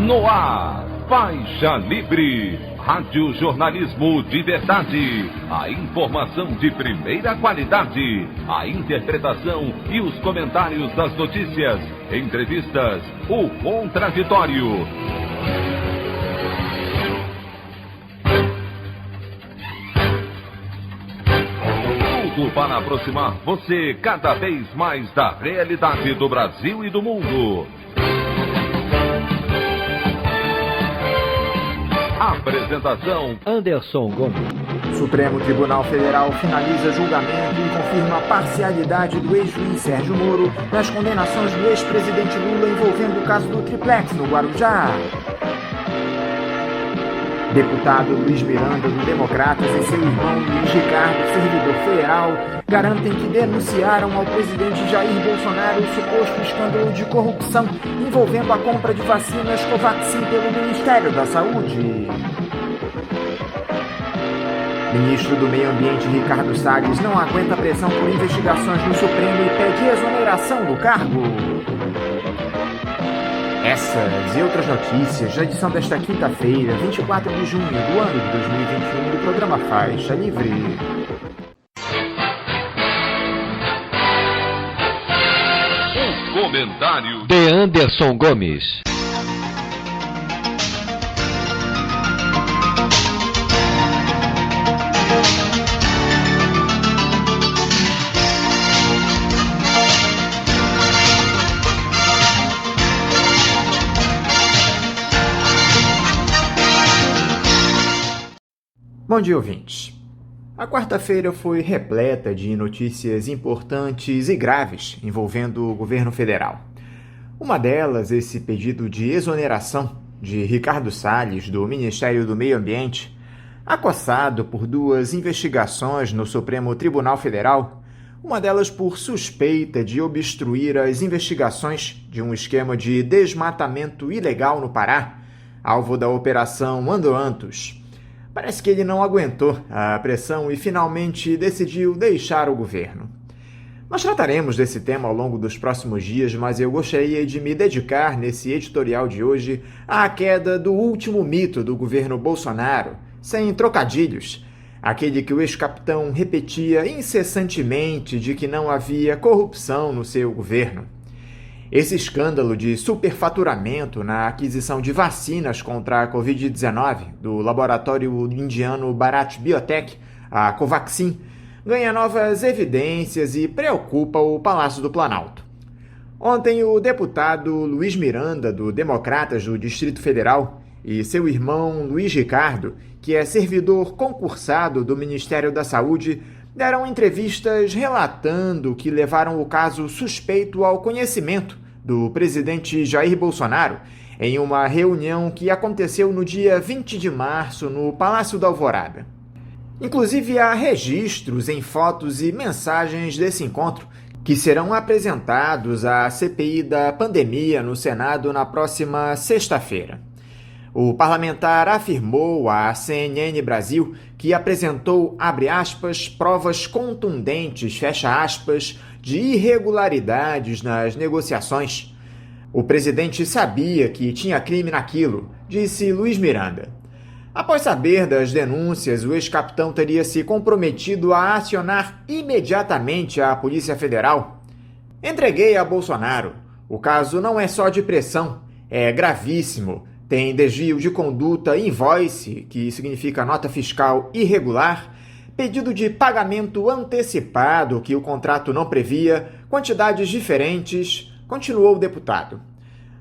No ar, Faixa Livre, rádio jornalismo de verdade, a informação de primeira qualidade, a interpretação e os comentários das notícias, entrevistas, o contraditório. Tudo para aproximar você cada vez mais da realidade do Brasil e do mundo. Apresentação: Anderson Gomes. Supremo Tribunal Federal finaliza julgamento e confirma a parcialidade do ex-juiz Sérgio Moro nas condenações do ex-presidente Lula envolvendo o caso do Triplex no Guarujá. Deputado Luiz Miranda, do Democratas, e seu irmão Luiz Ricardo, servidor federal, garantem que denunciaram ao presidente Jair Bolsonaro o suposto escândalo de corrupção envolvendo a compra de vacinas Covaxin pelo Ministério da Saúde. Ministro do Meio Ambiente Ricardo Salles não aguenta pressão por investigações no Supremo e pede exoneração do cargo. Essas e outras notícias na edição desta quinta-feira, 24 de junho do ano de 2021, do programa Faixa Livre. O comentário de Anderson Gomes. Bom dia, ouvintes. A quarta-feira foi repleta de notícias importantes e graves envolvendo o governo federal. Uma delas, esse pedido de exoneração de Ricardo Salles, do Ministério do Meio Ambiente, acossado por duas investigações no Supremo Tribunal Federal, uma delas por suspeita de obstruir as investigações de um esquema de desmatamento ilegal no Pará, alvo da Operação Androantos. Parece que ele não aguentou a pressão e finalmente decidiu deixar o governo. Nós trataremos desse tema ao longo dos próximos dias, mas eu gostaria de me dedicar nesse editorial de hoje à queda do último mito do governo Bolsonaro, sem trocadilhos, aquele que o ex-capitão repetia incessantemente de que não havia corrupção no seu governo. Esse escândalo de superfaturamento na aquisição de vacinas contra a Covid-19 do laboratório indiano Bharat Biotech, a Covaxin, ganha novas evidências e preocupa o Palácio do Planalto. Ontem, o deputado Luiz Miranda, do Democratas do Distrito Federal, e seu irmão Luiz Ricardo, que é servidor concursado do Ministério da Saúde, deram entrevistas relatando que levaram o caso suspeito ao conhecimento do presidente Jair Bolsonaro em uma reunião que aconteceu no dia 20 de março no Palácio da Alvorada. Inclusive, há registros em fotos e mensagens desse encontro que serão apresentados à CPI da pandemia no Senado na próxima sexta-feira. O parlamentar afirmou à CNN Brasil que apresentou, abre aspas, provas contundentes, fecha aspas, de irregularidades nas negociações. O presidente sabia que tinha crime naquilo, disse Luiz Miranda. Após saber das denúncias, o ex-capitão teria se comprometido a acionar imediatamente a Polícia Federal. Entreguei a Bolsonaro. O caso não é só de pressão, é gravíssimo. Tem desvio de conduta invoice, que significa nota fiscal irregular, pedido de pagamento antecipado, que o contrato não previa, quantidades diferentes, continuou o deputado.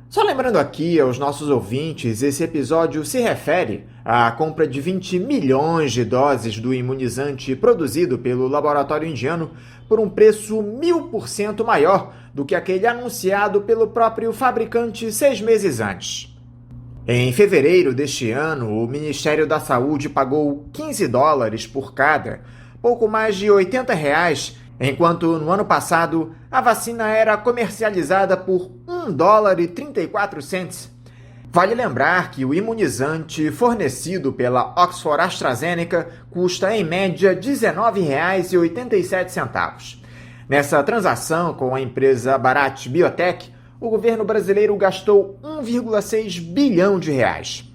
Só lembrando aqui aos nossos ouvintes, esse episódio se refere à compra de 20 milhões de doses do imunizante produzido pelo laboratório indiano por um preço 1000% maior do que aquele anunciado pelo próprio fabricante 6 meses antes. Em fevereiro deste ano, o Ministério da Saúde pagou $15 por cada, pouco mais de R$80, enquanto no ano passado a vacina era comercializada por $1,34. Vale lembrar que o imunizante fornecido pela Oxford AstraZeneca custa em média R$19,87. Nessa transação com a empresa Bharat Biotech, o governo brasileiro gastou 1,6 bilhão de reais.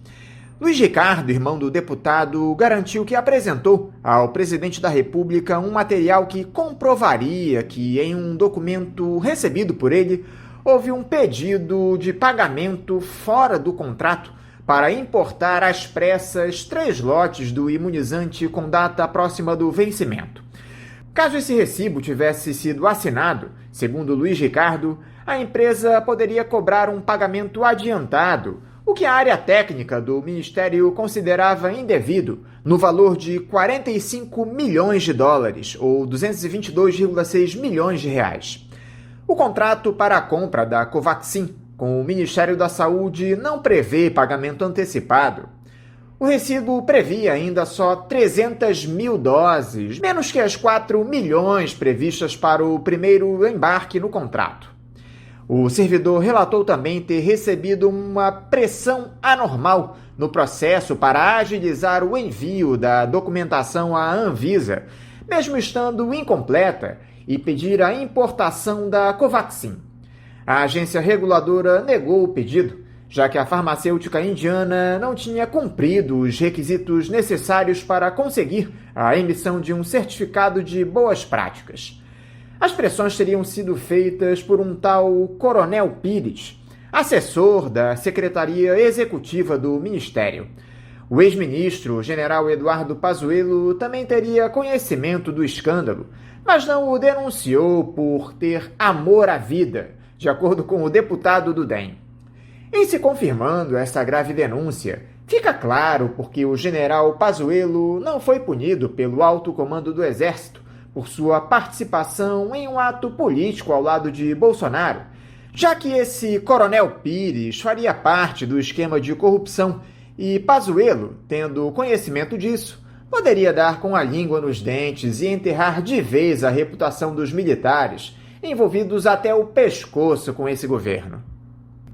Luiz Ricardo, irmão do deputado, garantiu que apresentou ao presidente da República um material que comprovaria que, em um documento recebido por ele, houve um pedido de pagamento fora do contrato para importar às pressas 3 lotes do imunizante com data próxima do vencimento. Caso esse recibo tivesse sido assinado, segundo Luiz Ricardo, a empresa poderia cobrar um pagamento adiantado, o que a área técnica do Ministério considerava indevido, no valor de 45 milhões de dólares, ou 222,6 milhões de reais. O contrato para a compra da Covaxin com o Ministério da Saúde não prevê pagamento antecipado. O recibo previa ainda só 300 mil doses, menos que as 4 milhões previstas para o primeiro embarque no contrato. O servidor relatou também ter recebido uma pressão anormal no processo para agilizar o envio da documentação à Anvisa, mesmo estando incompleta, e pedir a importação da Covaxin. A agência reguladora negou o pedido, já que a farmacêutica indiana não tinha cumprido os requisitos necessários para conseguir a emissão de um certificado de boas práticas. As pressões teriam sido feitas por um tal Coronel Pires, assessor da Secretaria Executiva do Ministério. O ex-ministro, general Eduardo Pazuello, também teria conhecimento do escândalo, mas não o denunciou por ter amor à vida, de acordo com o deputado do DEM. Em se confirmando essa grave denúncia, fica claro porque o general Pazuello não foi punido pelo alto comando do Exército por sua participação em um ato político ao lado de Bolsonaro, já que esse Coronel Pires faria parte do esquema de corrupção e Pazuello, tendo conhecimento disso, poderia dar com a língua nos dentes e enterrar de vez a reputação dos militares, envolvidos até o pescoço com esse governo.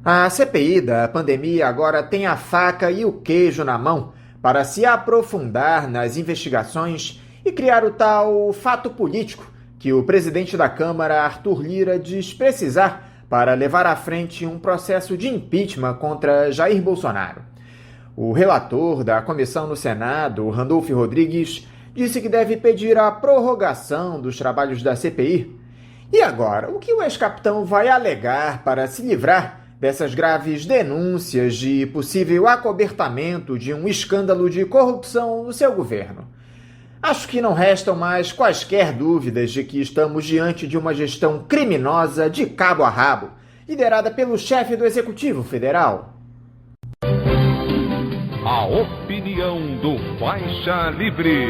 A CPI da pandemia agora tem a faca e o queijo na mão para se aprofundar nas investigações e criar o tal fato político que o presidente da Câmara, Arthur Lira, diz precisar para levar à frente um processo de impeachment contra Jair Bolsonaro. O relator da comissão no Senado, Randolph Rodrigues, disse que deve pedir a prorrogação dos trabalhos da CPI. E agora, o que o ex-capitão vai alegar para se livrar dessas graves denúncias de possível acobertamento de um escândalo de corrupção no seu governo? Acho que não restam mais quaisquer dúvidas de que estamos diante de uma gestão criminosa de cabo a rabo, liderada pelo chefe do Executivo Federal. A opinião do Faixa Livre.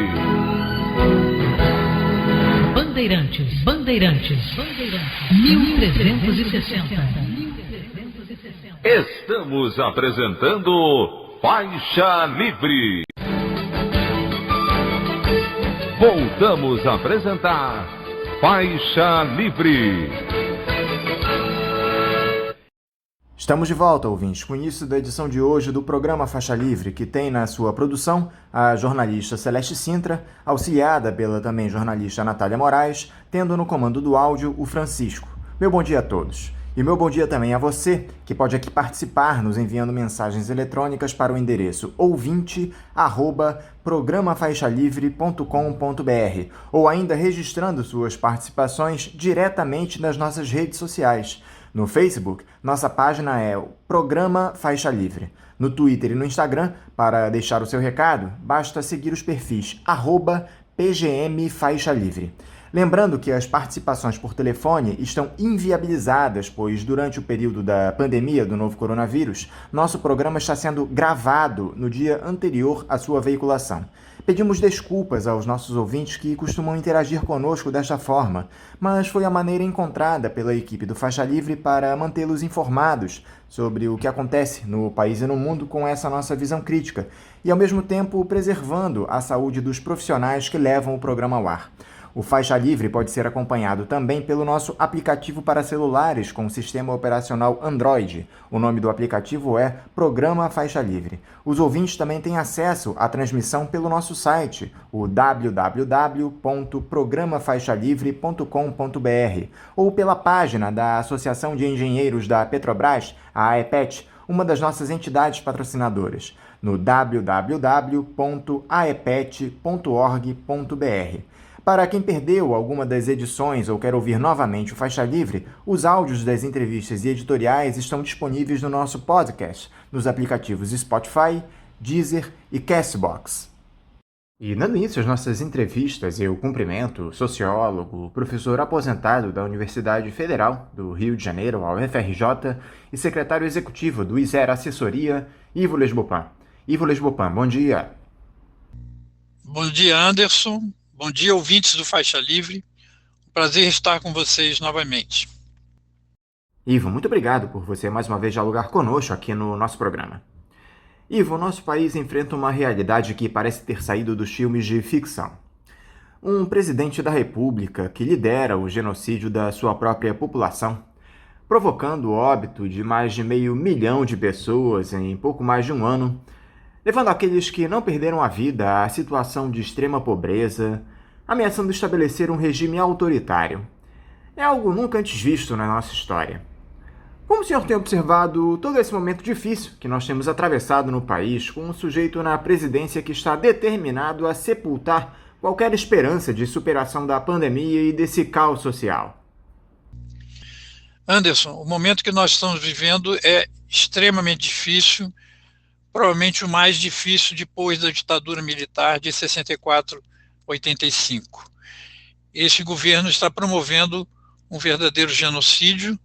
Bandeirantes, 1360. Estamos apresentando Faixa Livre. Voltamos a apresentar Faixa Livre. Estamos de volta, ouvintes, com o início da edição de hoje do programa Faixa Livre, que tem na sua produção a jornalista Celeste Sintra, auxiliada pela também jornalista Natália Moraes, tendo no comando do áudio o Francisco. Meu bom dia a todos. E meu bom dia também a você, que pode aqui participar nos enviando mensagens eletrônicas para o endereço ouvinte@programafaixalivre.com.br ou ainda registrando suas participações diretamente nas nossas redes sociais. No Facebook, nossa página é o Programa Faixa Livre. No Twitter e no Instagram, para deixar o seu recado, basta seguir os perfis @PGMFaixaLivre. Lembrando que as participações por telefone estão inviabilizadas, pois durante o período da pandemia do novo coronavírus, nosso programa está sendo gravado no dia anterior à sua veiculação. Pedimos desculpas aos nossos ouvintes que costumam interagir conosco desta forma, mas foi a maneira encontrada pela equipe do Faixa Livre para mantê-los informados sobre o que acontece no país e no mundo com essa nossa visão crítica e, ao mesmo tempo, preservando a saúde dos profissionais que levam o programa ao ar. O Faixa Livre pode ser acompanhado também pelo nosso aplicativo para celulares com o sistema operacional Android. O nome do aplicativo é Programa Faixa Livre. Os ouvintes também têm acesso à transmissão pelo nosso site, o www.programafaixalivre.com.br, ou pela página da Associação de Engenheiros da Petrobras, a AEPET, uma das nossas entidades patrocinadoras, no www.aepet.org.br. Para quem perdeu alguma das edições ou quer ouvir novamente o Faixa Livre, os áudios das entrevistas e editoriais estão disponíveis no nosso podcast, nos aplicativos Spotify, Deezer e Castbox. E dando início às nossas entrevistas, eu cumprimento o sociólogo, professor aposentado da Universidade Federal do Rio de Janeiro, a UFRJ, e secretário executivo do ISER Assessoria, Ivo Lesbopan. Ivo Lesbopan, bom dia. Bom dia, Anderson. Bom dia, ouvintes do Faixa Livre. Um prazer estar com vocês novamente. Ivo, muito obrigado por você mais uma vez dialogar conosco aqui no nosso programa. Ivo, o nosso país enfrenta uma realidade que parece ter saído dos filmes de ficção. Um presidente da República que lidera o genocídio da sua própria população, provocando o óbito de mais de 500 mil de pessoas em pouco mais de um ano, levando aqueles que não perderam a vida à situação de extrema pobreza, ameaçando estabelecer um regime autoritário. É algo nunca antes visto na nossa história. Como o senhor tem observado todo esse momento difícil que nós temos atravessado no país, com um sujeito na presidência que está determinado a sepultar qualquer esperança de superação da pandemia e desse caos social? Anderson, o momento que nós estamos vivendo é extremamente difícil, provavelmente o mais difícil depois da ditadura militar de 64-85. Esse governo está promovendo um verdadeiro genocídio.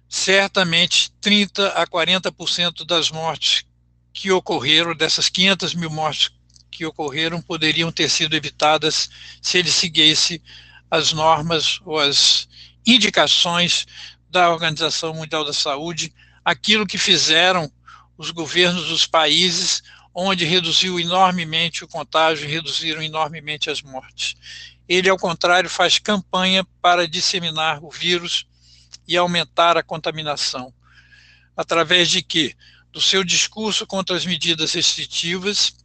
Certamente 30% a 40% das mortes que ocorreram, dessas 500 mil mortes que ocorreram, poderiam ter sido evitadas se ele seguisse as normas ou as indicações da Organização Mundial da Saúde, aquilo que fizeram os governos dos países onde reduziu enormemente o contágio e reduziram enormemente as mortes. Ele, ao contrário, faz campanha para disseminar o vírus e aumentar a contaminação. Através de quê? Do seu discurso contra as medidas restritivas,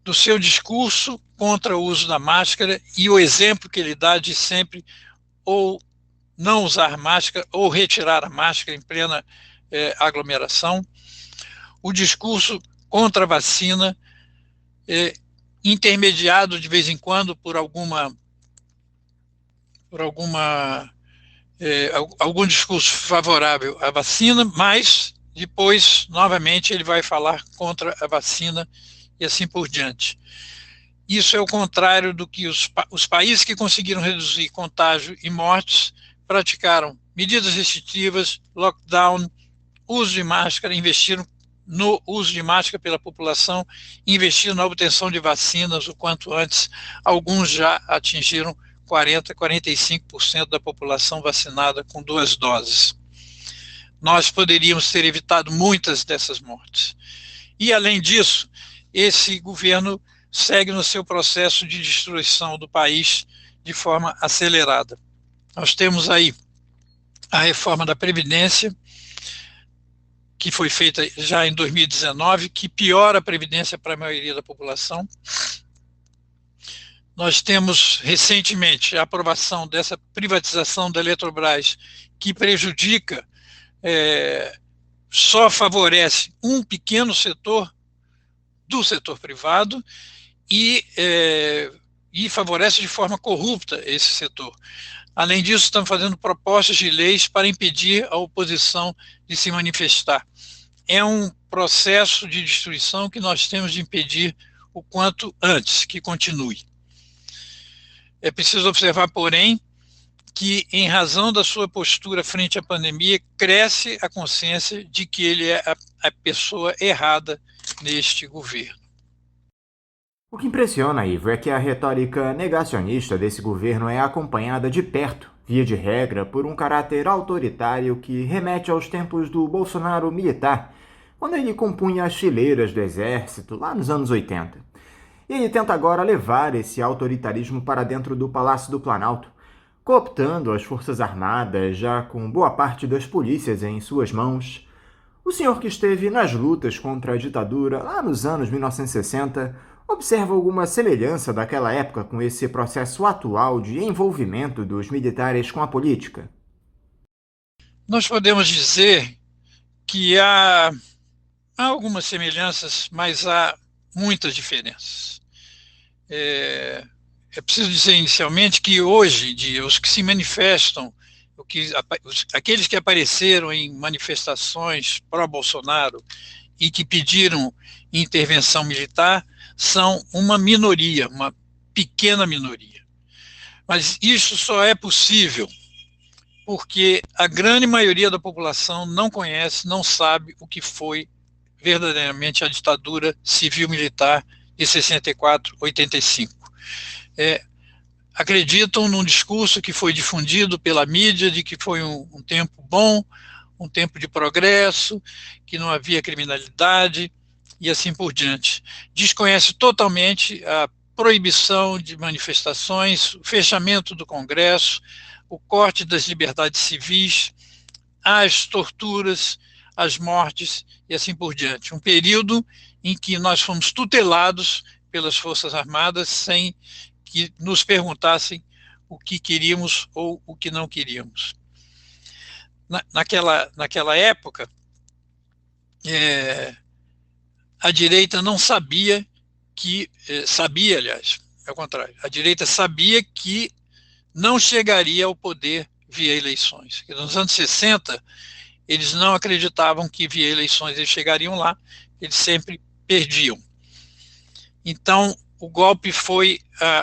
do seu discurso contra o uso da máscara e o exemplo que ele dá de sempre ou não usar máscara ou retirar a máscara em plena aglomeração, o discurso contra a vacina, intermediado de vez em quando por algum discurso favorável à vacina, mas depois, novamente, ele vai falar contra a vacina e assim por diante. Isso é o contrário do que os países que conseguiram reduzir contágio e mortes praticaram medidas restritivas, lockdown, uso de máscara, investiram no uso de máscara pela população, investiram na obtenção de vacinas o quanto antes. Alguns já atingiram 40%, 45% da população vacinada com 2 doses. Nós poderíamos ter evitado muitas dessas mortes. E, além disso, esse governo segue no seu processo de destruição do país de forma acelerada. Nós temos aí a reforma da Previdência, que foi feita já em 2019, que piora a Previdência para a maioria da população. Nós temos, recentemente, a aprovação dessa privatização da Eletrobras, que prejudica, só favorece um pequeno setor do setor privado e favorece de forma corrupta esse setor. Além disso, estamos fazendo propostas de leis para impedir a oposição de se manifestar. É um processo de destruição que nós temos de impedir o quanto antes que continue. É preciso observar, porém, que, em razão da sua postura frente à pandemia, cresce a consciência de que ele é a pessoa errada neste governo. O que impressiona, Ivo, é que a retórica negacionista desse governo é acompanhada de perto, via de regra, por um caráter autoritário que remete aos tempos do Bolsonaro militar, quando ele compunha as fileiras do exército lá nos anos 80. E ele tenta agora levar esse autoritarismo para dentro do Palácio do Planalto, cooptando as Forças Armadas, já com boa parte das polícias em suas mãos. O senhor que esteve nas lutas contra a ditadura lá nos anos 1960 observa alguma semelhança daquela época com esse processo atual de envolvimento dos militares com a política? Nós podemos dizer que há algumas semelhanças, mas há muitas diferenças. É preciso dizer inicialmente que hoje em dia os que se manifestam, aqueles que apareceram em manifestações pró-Bolsonaro e que pediram intervenção militar são uma minoria, uma pequena minoria. Mas isso só é possível porque a grande maioria da população não conhece, não sabe o que foi verdadeiramente a ditadura civil-militar de 64, 85. Acreditam num discurso que foi difundido pela mídia de que foi um tempo bom, um tempo de progresso, que não havia criminalidade e assim por diante. Desconhece totalmente a proibição de manifestações, o fechamento do Congresso, o corte das liberdades civis, as torturas, as mortes e assim por diante. Um período em que nós fomos tutelados pelas Forças Armadas sem que nos perguntassem o que queríamos ou o que não queríamos. Naquela época, a direita não sabia sabia, aliás, ao contrário, a direita sabia que não chegaria ao poder via eleições. Nos anos 60, eles não acreditavam que via eleições eles chegariam lá, eles sempre perdiam. Então, o golpe foi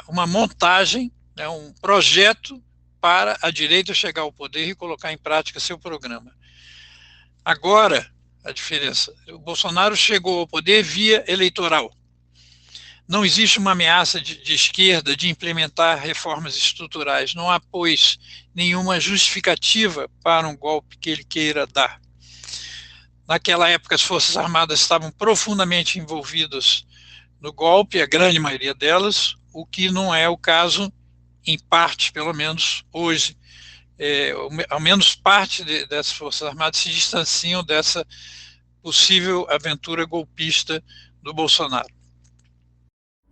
uma montagem, né, um projeto para a direita chegar ao poder e colocar em prática seu programa. Agora, a diferença, o Bolsonaro chegou ao poder via eleitoral. Não existe uma ameaça de esquerda de implementar reformas estruturais. Não há, pois, nenhuma justificativa para um golpe que ele queira dar. Naquela época, as Forças Armadas estavam profundamente envolvidas no golpe, a grande maioria delas, o que não é o caso, em parte, pelo menos hoje. Ao menos parte dessas Forças Armadas se distanciam dessa possível aventura golpista do Bolsonaro.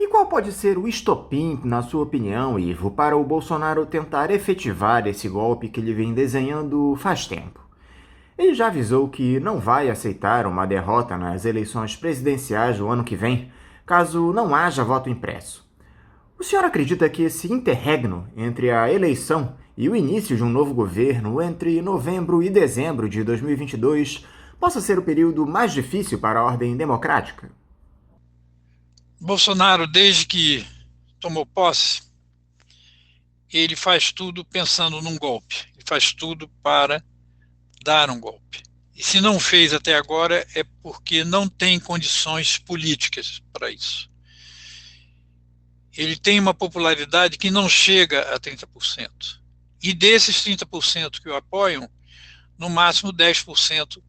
E qual pode ser o estopim, na sua opinião, Ivo, para o Bolsonaro tentar efetivar esse golpe que ele vem desenhando faz tempo? Ele já avisou que não vai aceitar uma derrota nas eleições presidenciais do ano que vem, caso não haja voto impresso. O senhor acredita que esse interregno entre a eleição e o início de um novo governo entre novembro e dezembro de 2022 possa ser o período mais difícil para a ordem democrática? Bolsonaro, desde que tomou posse, ele faz tudo pensando num golpe. Ele faz tudo para dar um golpe. E se não fez até agora é porque não tem condições políticas para isso. Ele tem uma popularidade que não chega a 30%. E desses 30% que o apoiam, no máximo 10%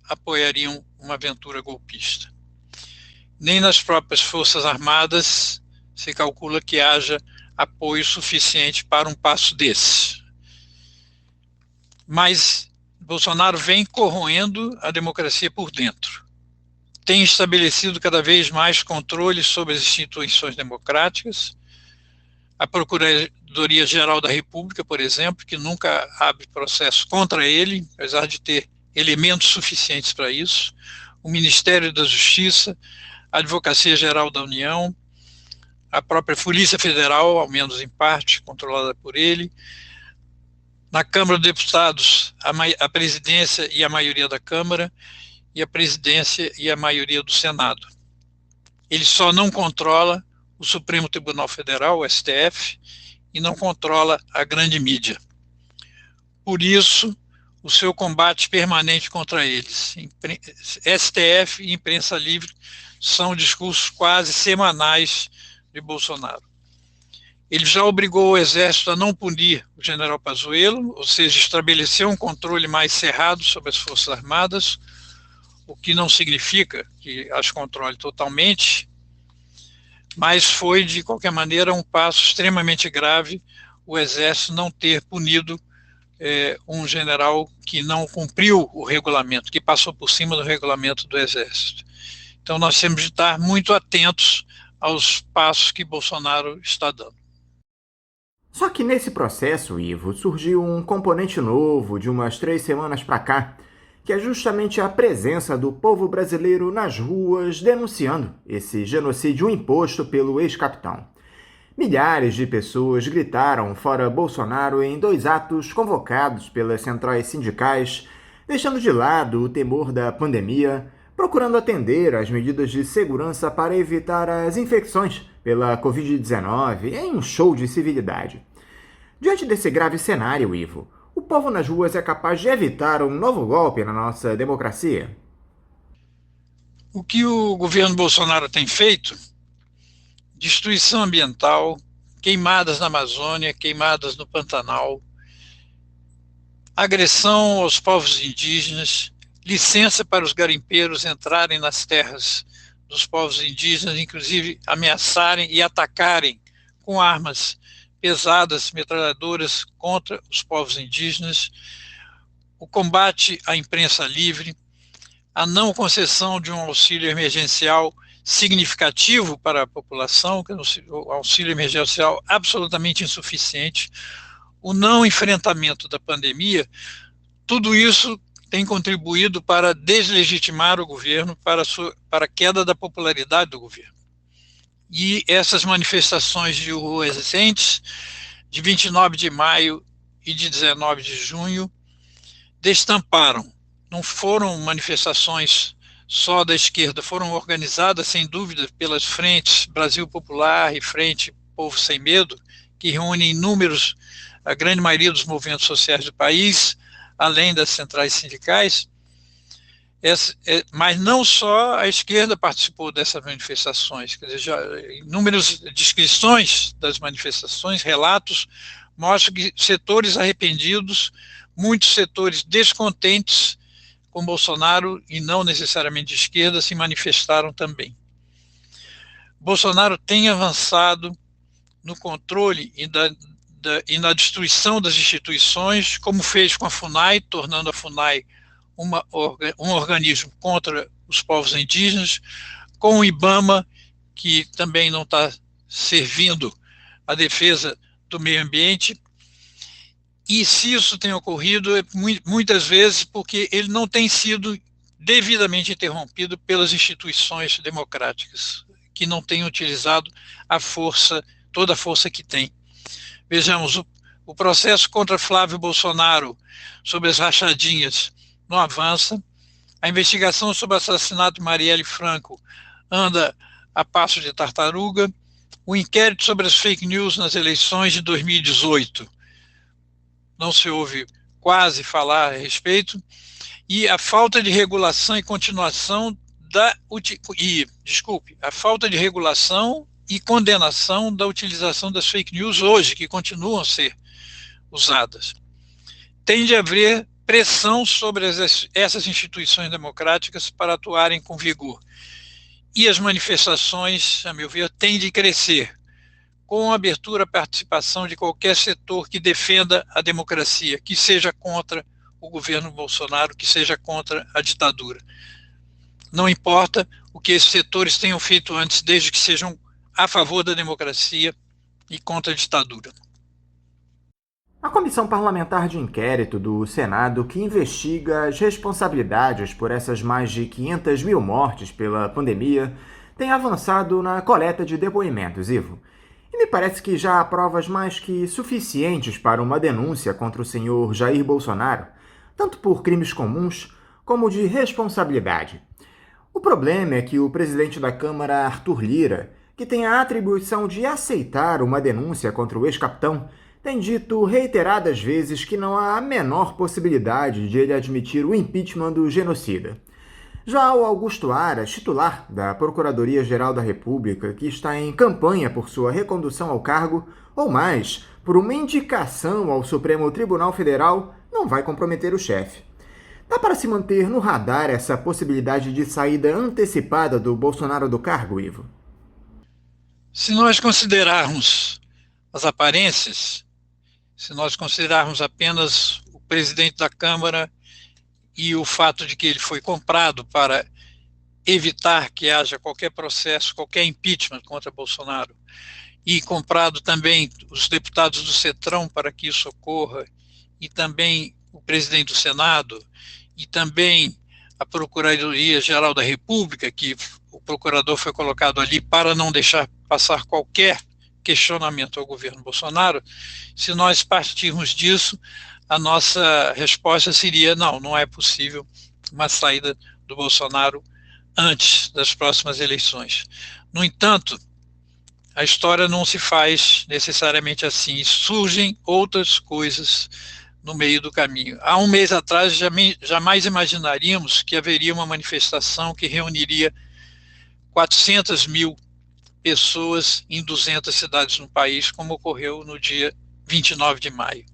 apoiariam uma aventura golpista. Nem nas próprias Forças Armadas se calcula que haja apoio suficiente para um passo desse. Mas Bolsonaro vem corroendo a democracia por dentro. Tem estabelecido cada vez mais controle sobre as instituições democráticas. A Procuradoria-Geral da República, por exemplo, que nunca abre processo contra ele, apesar de ter elementos suficientes para isso. O Ministério da Justiça, a Advocacia Geral da União, a própria Polícia Federal, ao menos em parte, controlada por ele. Na Câmara dos Deputados, a presidência e a maioria da Câmara, e a presidência e a maioria do Senado. Ele só não controla o Supremo Tribunal Federal, o STF, e não controla a grande mídia. Por isso, o seu combate permanente contra eles, STF e imprensa livre, são discursos quase semanais de Bolsonaro. Ele já obrigou o Exército a não punir o general Pazuello, ou seja, estabeleceu um controle mais cerrado sobre as Forças Armadas, o que não significa que as controle totalmente. mas foi, de qualquer maneira, um passo extremamente grave o Exército não ter punido um general que não cumpriu o regulamento, que passou por cima do regulamento do Exército. Então nós temos de estar muito atentos aos passos que Bolsonaro está dando. Só que nesse processo, Ivo, surgiu um componente novo de umas 3 semanas para cá, que é justamente a presença do povo brasileiro nas ruas denunciando esse genocídio imposto pelo ex-capitão. Milhares de pessoas gritaram fora Bolsonaro em 2 atos convocados pelas centrais sindicais, deixando de lado o temor da pandemia, procurando atender às medidas de segurança para evitar as infecções pela Covid-19 em um show de civilidade. Diante desse grave cenário, Ivo, o povo nas ruas é capaz de evitar um novo golpe na nossa democracia? O que o governo Bolsonaro tem feito? Destruição ambiental, queimadas na Amazônia, queimadas no Pantanal, agressão aos povos indígenas, licença para os garimpeiros entrarem nas terras dos povos indígenas, inclusive ameaçarem e atacarem com armas pesadas, metralhadoras contra os povos indígenas, o combate à imprensa livre, a não concessão de um auxílio emergencial significativo para a população, que é um auxílio emergencial absolutamente insuficiente, o não enfrentamento da pandemia, tudo isso tem contribuído para deslegitimar o governo, para a queda da popularidade do governo. E essas manifestações de rua recentes, de 29 de maio e de 19 de junho, destamparam. Não foram manifestações só da esquerda, foram organizadas, sem dúvida, pelas frentes Brasil Popular e Frente Povo Sem Medo, que reúnem a grande maioria dos movimentos sociais do país, além das centrais sindicais, mas não só a esquerda participou dessas manifestações, quer dizer, inúmeras descrições das manifestações, relatos, mostram que setores arrependidos, muitos setores descontentes com Bolsonaro, e não necessariamente de esquerda, se manifestaram também. Bolsonaro tem avançado no controle e na destruição das instituições, como fez com a FUNAI, tornando a FUNAI um organismo contra os povos indígenas, com o IBAMA, que também não está servindo à defesa do meio ambiente. E se isso tem ocorrido, é muitas vezes porque ele não tem sido devidamente interrompido pelas instituições democráticas, que não têm utilizado toda a força que tem. Vejamos, o processo contra Flávio Bolsonaro sobre as rachadinhas não avança, a investigação sobre o assassinato de Marielle Franco anda a passo de tartaruga, o inquérito sobre as fake news nas eleições de 2018 não se ouve quase falar a respeito, e a falta de regulação e continuação a falta de regulação e condenação da utilização das fake news hoje, que continuam a ser usadas. Tem de haver pressão sobre essas instituições democráticas para atuarem com vigor. E as manifestações, a meu ver, têm de crescer, com a abertura à participação de qualquer setor que defenda a democracia, que seja contra o governo Bolsonaro, que seja contra a ditadura. Não importa o que esses setores tenham feito antes, desde que sejam a favor da democracia e contra a ditadura. A Comissão Parlamentar de Inquérito do Senado, que investiga as responsabilidades por essas mais de 500 mil mortes pela pandemia, tem avançado na coleta de depoimentos, Ivo. E me parece que já há provas mais que suficientes para uma denúncia contra o senhor Jair Bolsonaro, tanto por crimes comuns como de responsabilidade. O problema é que o presidente da Câmara, Arthur Lira, que tem a atribuição de aceitar uma denúncia contra o ex-capitão, tem dito reiteradas vezes que não há a menor possibilidade de ele admitir o impeachment do genocida. Já o Augusto Aras, titular da Procuradoria-Geral da República, que está em campanha por sua recondução ao cargo, ou mais, por uma indicação ao Supremo Tribunal Federal, não vai comprometer o chefe. Dá para se manter no radar essa possibilidade de saída antecipada do Bolsonaro do cargo, Ivo? Se nós considerarmos as aparências, se nós considerarmos apenas o presidente da Câmara e o fato de que ele foi comprado para evitar que haja qualquer processo, qualquer impeachment contra Bolsonaro, e comprado também os deputados do Cetrão para que isso ocorra, e também o presidente do Senado, e também a Procuradoria-Geral da República, que o procurador foi colocado ali para não deixar passar qualquer questionamento ao governo Bolsonaro. Se nós partirmos disso, a nossa resposta seria: não é possível uma saída do Bolsonaro antes das próximas eleições. No entanto, a história não se faz necessariamente assim, surgem outras coisas no meio do caminho. Há um mês atrás, jamais imaginaríamos que haveria uma manifestação que reuniria 400 mil pessoas em 200 cidades no país, como ocorreu no dia 29 de maio.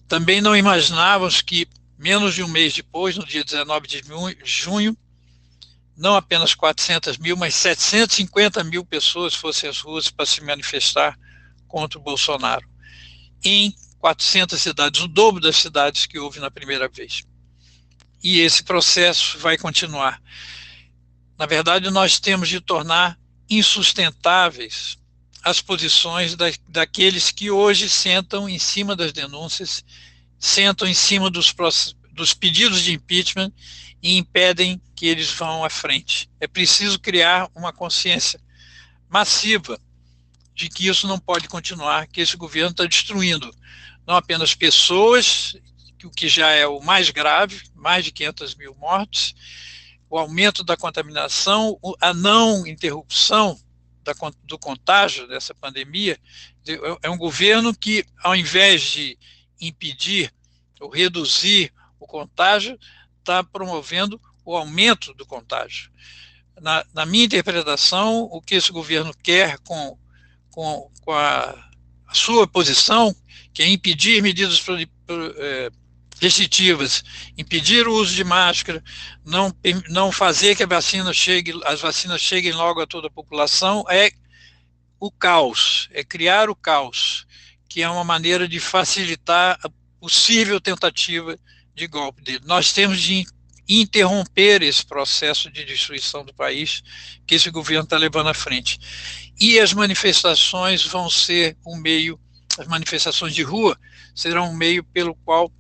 Também não imaginávamos que, menos de um mês depois, no dia 19 de junho, não apenas 400 mil, mas 750 mil pessoas fossem às ruas para se manifestar contra o Bolsonaro, em 400 cidades, o dobro das cidades que houve na primeira vez. E esse processo vai continuar. Na verdade, nós temos de tornar insustentáveis as posições daqueles que hoje sentam em cima das denúncias, sentam em cima dos pedidos de impeachment e impedem que eles vão à frente. É preciso criar uma consciência massiva de que isso não pode continuar, que esse governo está destruindo não apenas pessoas, o que já é o mais grave, mais de 500 mil mortes, o aumento da contaminação, a não interrupção do contágio dessa pandemia. É um governo que, ao invés de impedir ou reduzir o contágio, está promovendo o aumento do contágio. Na minha interpretação, o que esse governo quer com a sua posição, que é impedir medidas restritivas, impedir o uso de máscara, não fazer que as vacinas cheguem logo a toda a população, é o caos, é criar o caos, que é uma maneira de facilitar a possível tentativa de golpe dele. Nós temos de interromper esse processo de destruição do país que esse governo está levando à frente. E as manifestações vão ser um meio, as manifestações de rua serão um meio pelo qual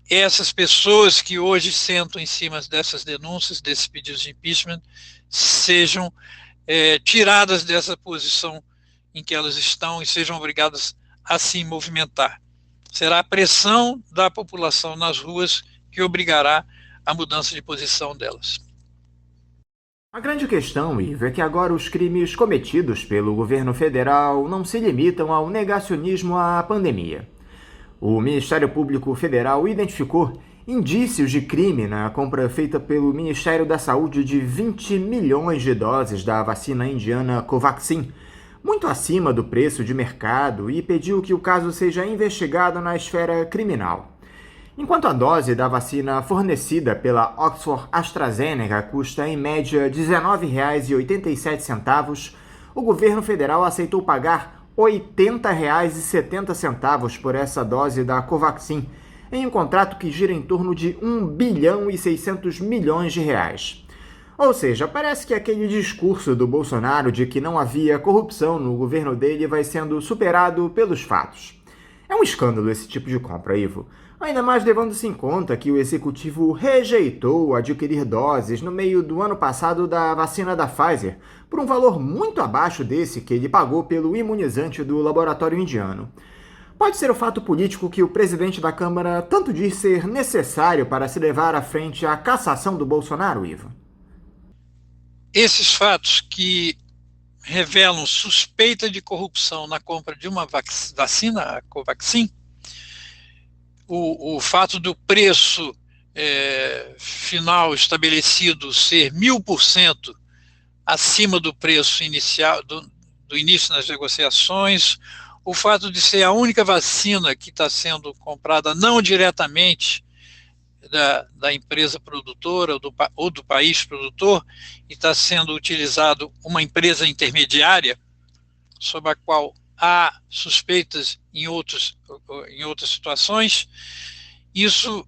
essas pessoas que hoje sentam em cima dessas denúncias, desses pedidos de impeachment, sejam tiradas dessa posição em que elas estão e sejam obrigadas a se movimentar. Será a pressão da população nas ruas que obrigará a mudança de posição delas. A grande questão, Ivo, é que agora os crimes cometidos pelo governo federal não se limitam ao negacionismo à pandemia. O Ministério Público Federal identificou indícios de crime na compra feita pelo Ministério da Saúde de 20 milhões de doses da vacina indiana Covaxin, muito acima do preço de mercado, e pediu que o caso seja investigado na esfera criminal. Enquanto a dose da vacina fornecida pela Oxford AstraZeneca custa em média R$ 19,87, o governo federal aceitou pagar R$ 80,70 por essa dose da Covaxin, em um contrato que gira em torno de 1 bilhão e 600 milhões de reais. Ou seja, parece que aquele discurso do Bolsonaro de que não havia corrupção no governo dele vai sendo superado pelos fatos. É um escândalo esse tipo de compra, Ivo. Ainda mais levando-se em conta que o executivo rejeitou adquirir doses no meio do ano passado da vacina da Pfizer, por um valor muito abaixo desse que ele pagou pelo imunizante do laboratório indiano. Pode ser o fato político que o presidente da Câmara tanto diz ser necessário para se levar à frente a cassação do Bolsonaro, Ivo? Esses fatos que revelam suspeita de corrupção na compra de uma vacina, a Covaxin, o fato do preço final estabelecido ser 1000% acima do preço inicial, do início das negociações, o fato de ser a única vacina que está sendo comprada não diretamente da empresa produtora ou do país produtor, e está sendo utilizado uma empresa intermediária, sobre a qual há suspeitas em outras situações, isso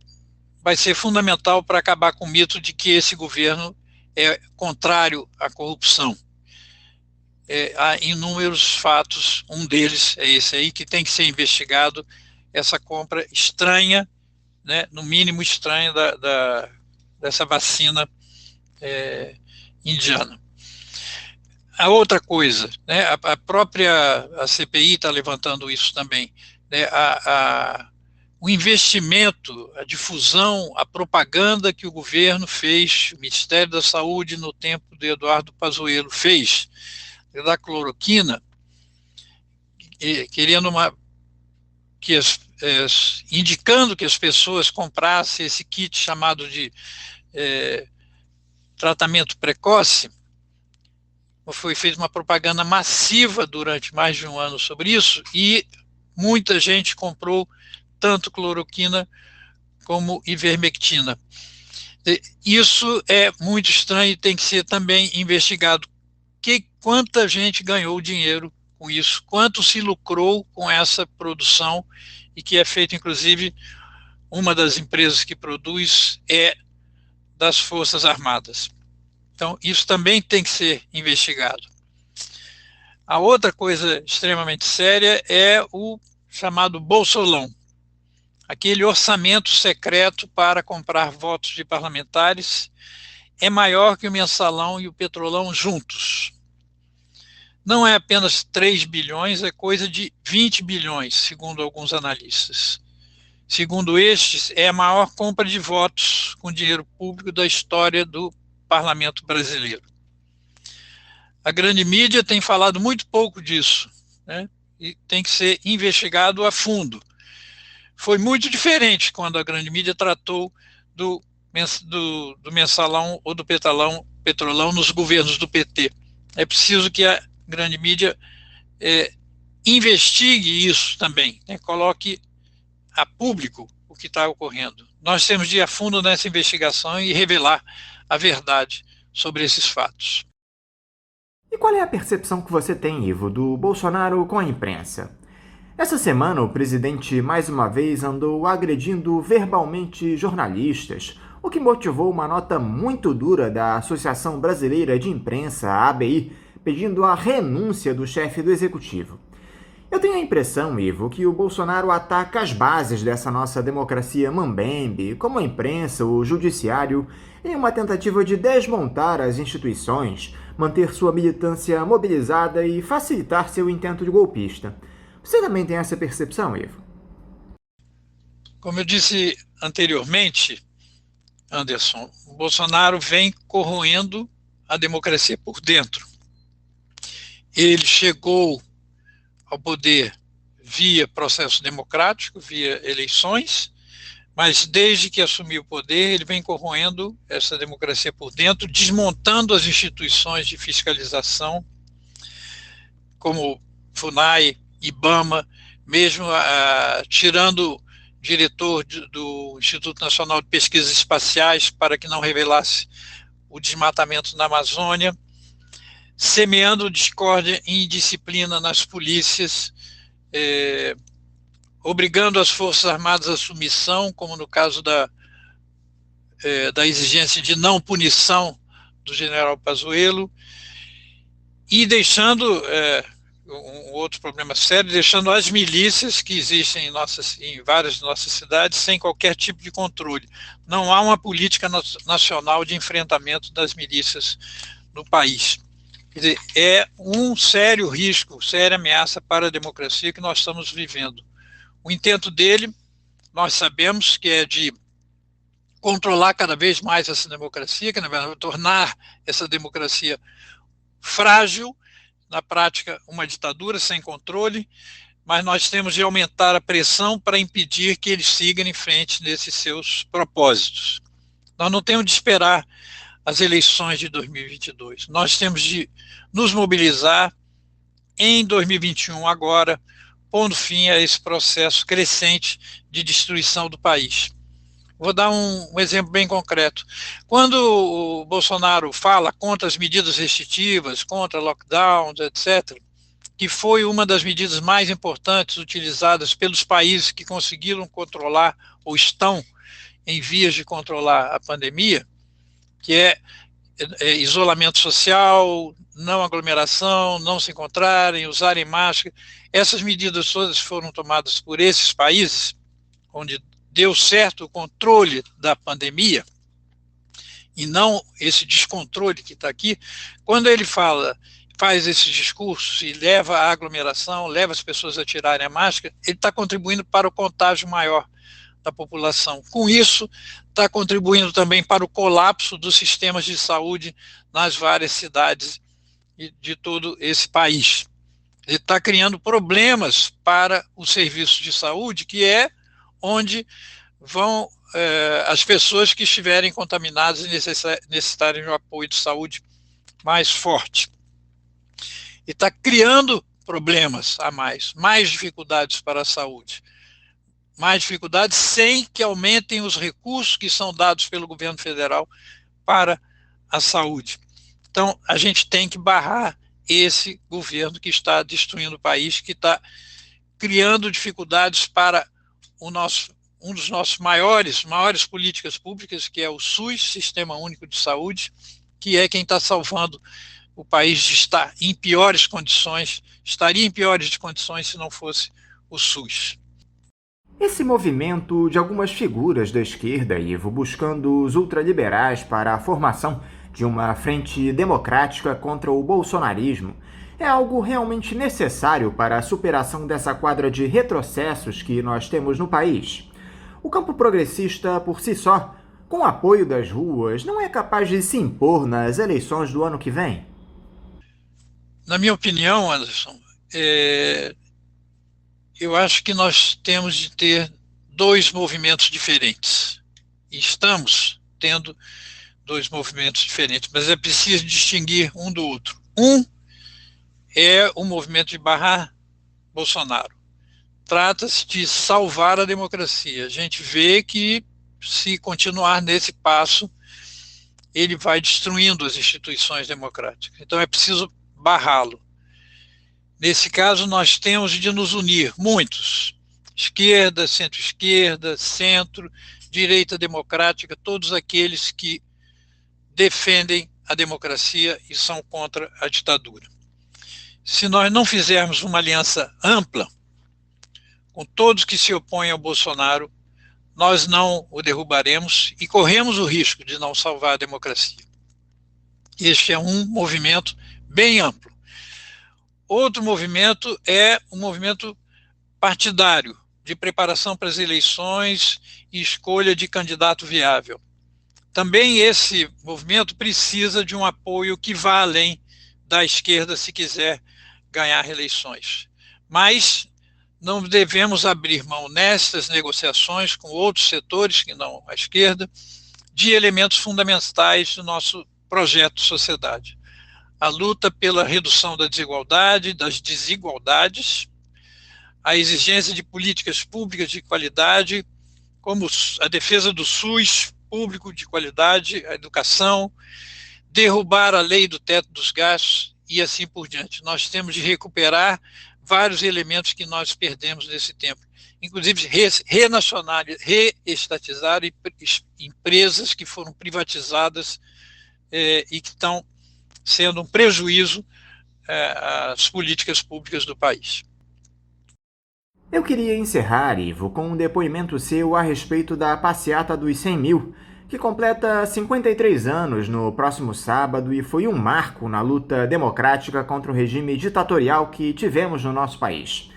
vai ser fundamental para acabar com o mito de que esse governo é contrário à corrupção. Há inúmeros fatos, um deles é esse aí, que tem que ser investigado, essa compra estranha, né, no mínimo estranha, dessa vacina indiana. A outra coisa, né, a própria CPI está levantando isso também, né, o investimento, a difusão, a propaganda que o governo fez, o Ministério da Saúde no tempo de Eduardo Pazuello fez, da cloroquina, querendo indicando que as pessoas comprassem esse kit chamado de tratamento precoce. Foi feita uma propaganda massiva durante mais de um ano sobre isso, e muita gente comprou tanto cloroquina como ivermectina. Isso é muito estranho e tem que ser também investigado. Quanta gente ganhou dinheiro com isso, quanto se lucrou com essa produção, e que é feita, inclusive, uma das empresas que produz é das Forças Armadas. Então, isso também tem que ser investigado. A outra coisa extremamente séria é o chamado Bolsolão, aquele orçamento secreto para comprar votos de parlamentares, é maior que o Mensalão e o Petrolão juntos. Não é apenas 3 bilhões, é coisa de 20 bilhões, segundo alguns analistas. Segundo estes, é a maior compra de votos com dinheiro público da história do parlamento brasileiro. A grande mídia tem falado muito pouco disso, né? E tem que ser investigado a fundo. Foi muito diferente quando a grande mídia tratou do Mensalão ou do Petrolão nos governos do PT. É preciso que a grande mídia investigue isso também, né? Coloque a público o que está ocorrendo. Nós temos de ir a fundo nessa investigação e revelar a verdade sobre esses fatos. E qual é a percepção que você tem, Ivo, do Bolsonaro com a imprensa? Essa semana, o presidente mais uma vez andou agredindo verbalmente jornalistas, o que motivou uma nota muito dura da Associação Brasileira de Imprensa, a ABI, pedindo a renúncia do chefe do executivo. Eu tenho a impressão, Ivo, que o Bolsonaro ataca as bases dessa nossa democracia mambembe, como a imprensa, o judiciário, em uma tentativa de desmontar as instituições, manter sua militância mobilizada e facilitar seu intento de golpista. Você também tem essa percepção, Ivo? Como eu disse anteriormente, Anderson, o Bolsonaro vem corroendo a democracia por dentro. Ele chegou ao poder via processo democrático, via eleições, mas desde que assumiu o poder, ele vem corroendo essa democracia por dentro, desmontando as instituições de fiscalização, como FUNAI, IBAMA, mesmo tirando o diretor do Instituto Nacional de Pesquisas Espaciais para que não revelasse o desmatamento na Amazônia, semeando discórdia e indisciplina nas polícias, obrigando as Forças Armadas à submissão, como no caso da exigência de não punição do general Pazuello, e deixando, um outro problema sério, deixando as milícias que existem em várias de nossas cidades sem qualquer tipo de controle. Não há uma política nacional de enfrentamento das milícias no país. Quer dizer, é um sério risco, séria ameaça para a democracia que nós estamos vivendo. O intento dele, nós sabemos que é de controlar cada vez mais essa democracia, que na verdade tornar essa democracia frágil, na prática uma ditadura sem controle, mas nós temos de aumentar a pressão para impedir que eles sigam em frente nesses seus propósitos. Nós não temos de esperar as eleições de 2022. Nós temos de nos mobilizar em 2021 agora, pondo fim a esse processo crescente de destruição do país. Vou dar um exemplo bem concreto. Quando o Bolsonaro fala contra as medidas restritivas, contra lockdowns, etc., que foi uma das medidas mais importantes utilizadas pelos países que conseguiram controlar ou estão em vias de controlar a pandemia, que é isolamento social, não aglomeração, não se encontrarem, usarem máscara. Essas medidas todas foram tomadas por esses países, onde deu certo o controle da pandemia, e não esse descontrole que está aqui. Quando ele faz esses discursos e leva à aglomeração, leva as pessoas a tirarem a máscara, ele está contribuindo para o contágio maior da população. Com isso, está contribuindo também para o colapso dos sistemas de saúde nas várias cidades de todo esse país. Ele está criando problemas para o serviço de saúde, que é onde vão as pessoas que estiverem contaminadas e necessitarem de um apoio de saúde mais forte. E está criando problemas a mais dificuldades para a saúde. Mais dificuldades sem que aumentem os recursos que são dados pelo governo federal para a saúde. Então, a gente tem que barrar esse governo que está destruindo o país, que está criando dificuldades para um dos nossos maiores políticas públicas, que é o SUS, Sistema Único de Saúde, que é quem está salvando o país de estar em piores condições, estaria em piores condições se não fosse o SUS. Esse movimento de algumas figuras da esquerda, Ivo, buscando os ultraliberais para a formação de uma frente democrática contra o bolsonarismo, é algo realmente necessário para a superação dessa quadra de retrocessos que nós temos no país. O campo progressista, por si só, com o apoio das ruas, não é capaz de se impor nas eleições do ano que vem? Na minha opinião, Anderson, eu acho que nós temos de ter dois movimentos diferentes. E estamos tendo dois movimentos diferentes, mas é preciso distinguir um do outro. Um é o movimento de barrar Bolsonaro. Trata-se de salvar a democracia. A gente vê que, se continuar nesse passo, ele vai destruindo as instituições democráticas. Então é preciso barrá-lo. Nesse caso, nós temos de nos unir, muitos, esquerda, centro-esquerda, centro, direita democrática, todos aqueles que defendem a democracia e são contra a ditadura. Se nós não fizermos uma aliança ampla com todos que se opõem ao Bolsonaro, nós não o derrubaremos e corremos o risco de não salvar a democracia. Este é um movimento bem amplo. Outro movimento é um movimento partidário, de preparação para as eleições e escolha de candidato viável. Também esse movimento precisa de um apoio que vá além da esquerda se quiser ganhar eleições. Mas não devemos abrir mão nestas negociações com outros setores, que não a esquerda, de elementos fundamentais do nosso projeto de sociedade. A luta pela redução da desigualdade, das desigualdades, a exigência de políticas públicas de qualidade, como a defesa do SUS público de qualidade, a educação, derrubar a lei do teto dos gastos e assim por diante. Nós temos de recuperar vários elementos que nós perdemos nesse tempo, inclusive renacionalizar, reestatizar empresas que foram privatizadas e que estão sendo um prejuízo às políticas públicas do país. Eu queria encerrar, Ivo, com um depoimento seu a respeito da passeata dos 100 mil, que completa 53 anos no próximo sábado e foi um marco na luta democrática contra o regime ditatorial que tivemos no nosso país.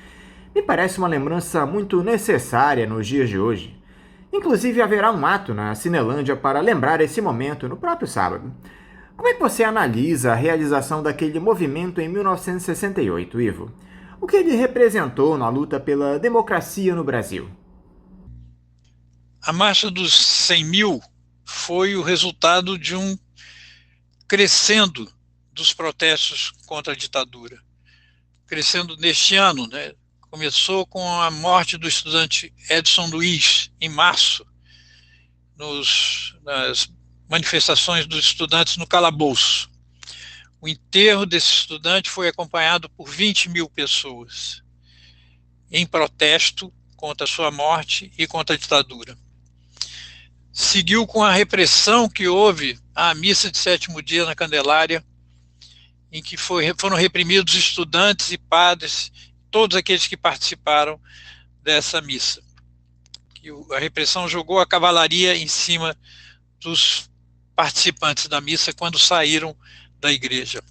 Me parece uma lembrança muito necessária nos dias de hoje. Inclusive, haverá um ato na Cinelândia para lembrar esse momento no próprio sábado. Como é que você analisa a realização daquele movimento em 1968, Ivo? O que ele representou na luta pela democracia no Brasil? A Marcha dos 100 mil foi o resultado de um crescendo dos protestos contra a ditadura. Crescendo neste ano, né? Começou com a morte do estudante Edson Luiz, em março, nas manifestações dos estudantes no calabouço. O enterro desse estudante foi acompanhado por 20 mil pessoas, em protesto contra a sua morte e contra a ditadura. Seguiu com a repressão que houve à missa de sétimo dia na Candelária, em que foram reprimidos estudantes e padres, todos aqueles que participaram dessa missa. A repressão jogou a cavalaria em cima dos participantes da missa quando saíram da igreja.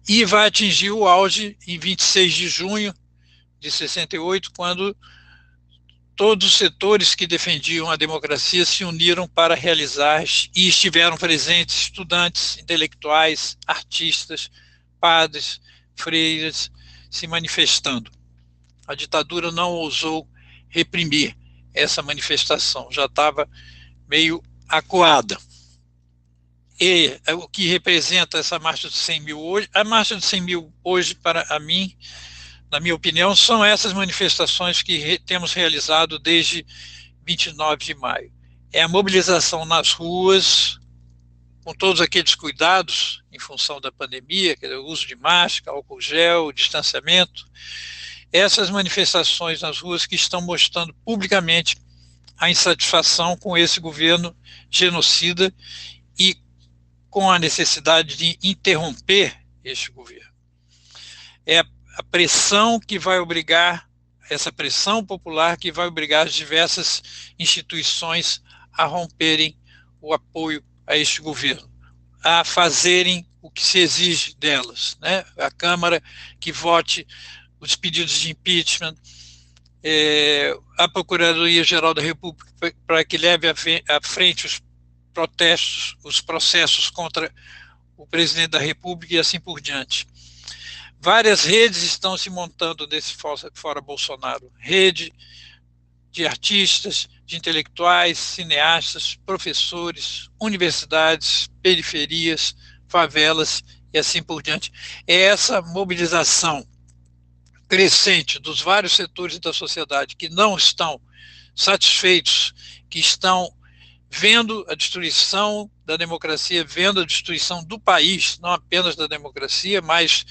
E vai atingir o auge em 26 de junho de 68, quando todos os setores que defendiam a democracia se uniram para realizar, e estiveram presentes estudantes, intelectuais, artistas, padres, freiras, se manifestando. A ditadura não ousou reprimir essa manifestação, já estava meio acuada. E o que representa essa marcha dos 100 mil hoje, a marcha dos 100 mil hoje, para mim, na minha opinião, são essas manifestações que temos realizado desde 29 de maio. É a mobilização nas ruas, com todos aqueles cuidados em função da pandemia, o uso de máscara, álcool gel, distanciamento. Essas manifestações nas ruas que estão mostrando publicamente a insatisfação com esse governo genocida e com a necessidade de interromper este governo. É a pressão que vai obrigar, essa pressão popular que vai obrigar as diversas instituições a romperem o apoio a este governo, a fazerem o que se exige delas, né? A Câmara que vote os pedidos de impeachment, a Procuradoria-Geral da República para que leve à frente os protestos, os processos contra o presidente da República e assim por diante. Várias redes estão se montando desse Fora Bolsonaro. Rede de artistas, de intelectuais, cineastas, professores, universidades, periferias, favelas e assim por diante. É essa mobilização crescente dos vários setores da sociedade que não estão satisfeitos, que estão vendo a destruição da democracia, vendo a destruição do país, não apenas da democracia, mas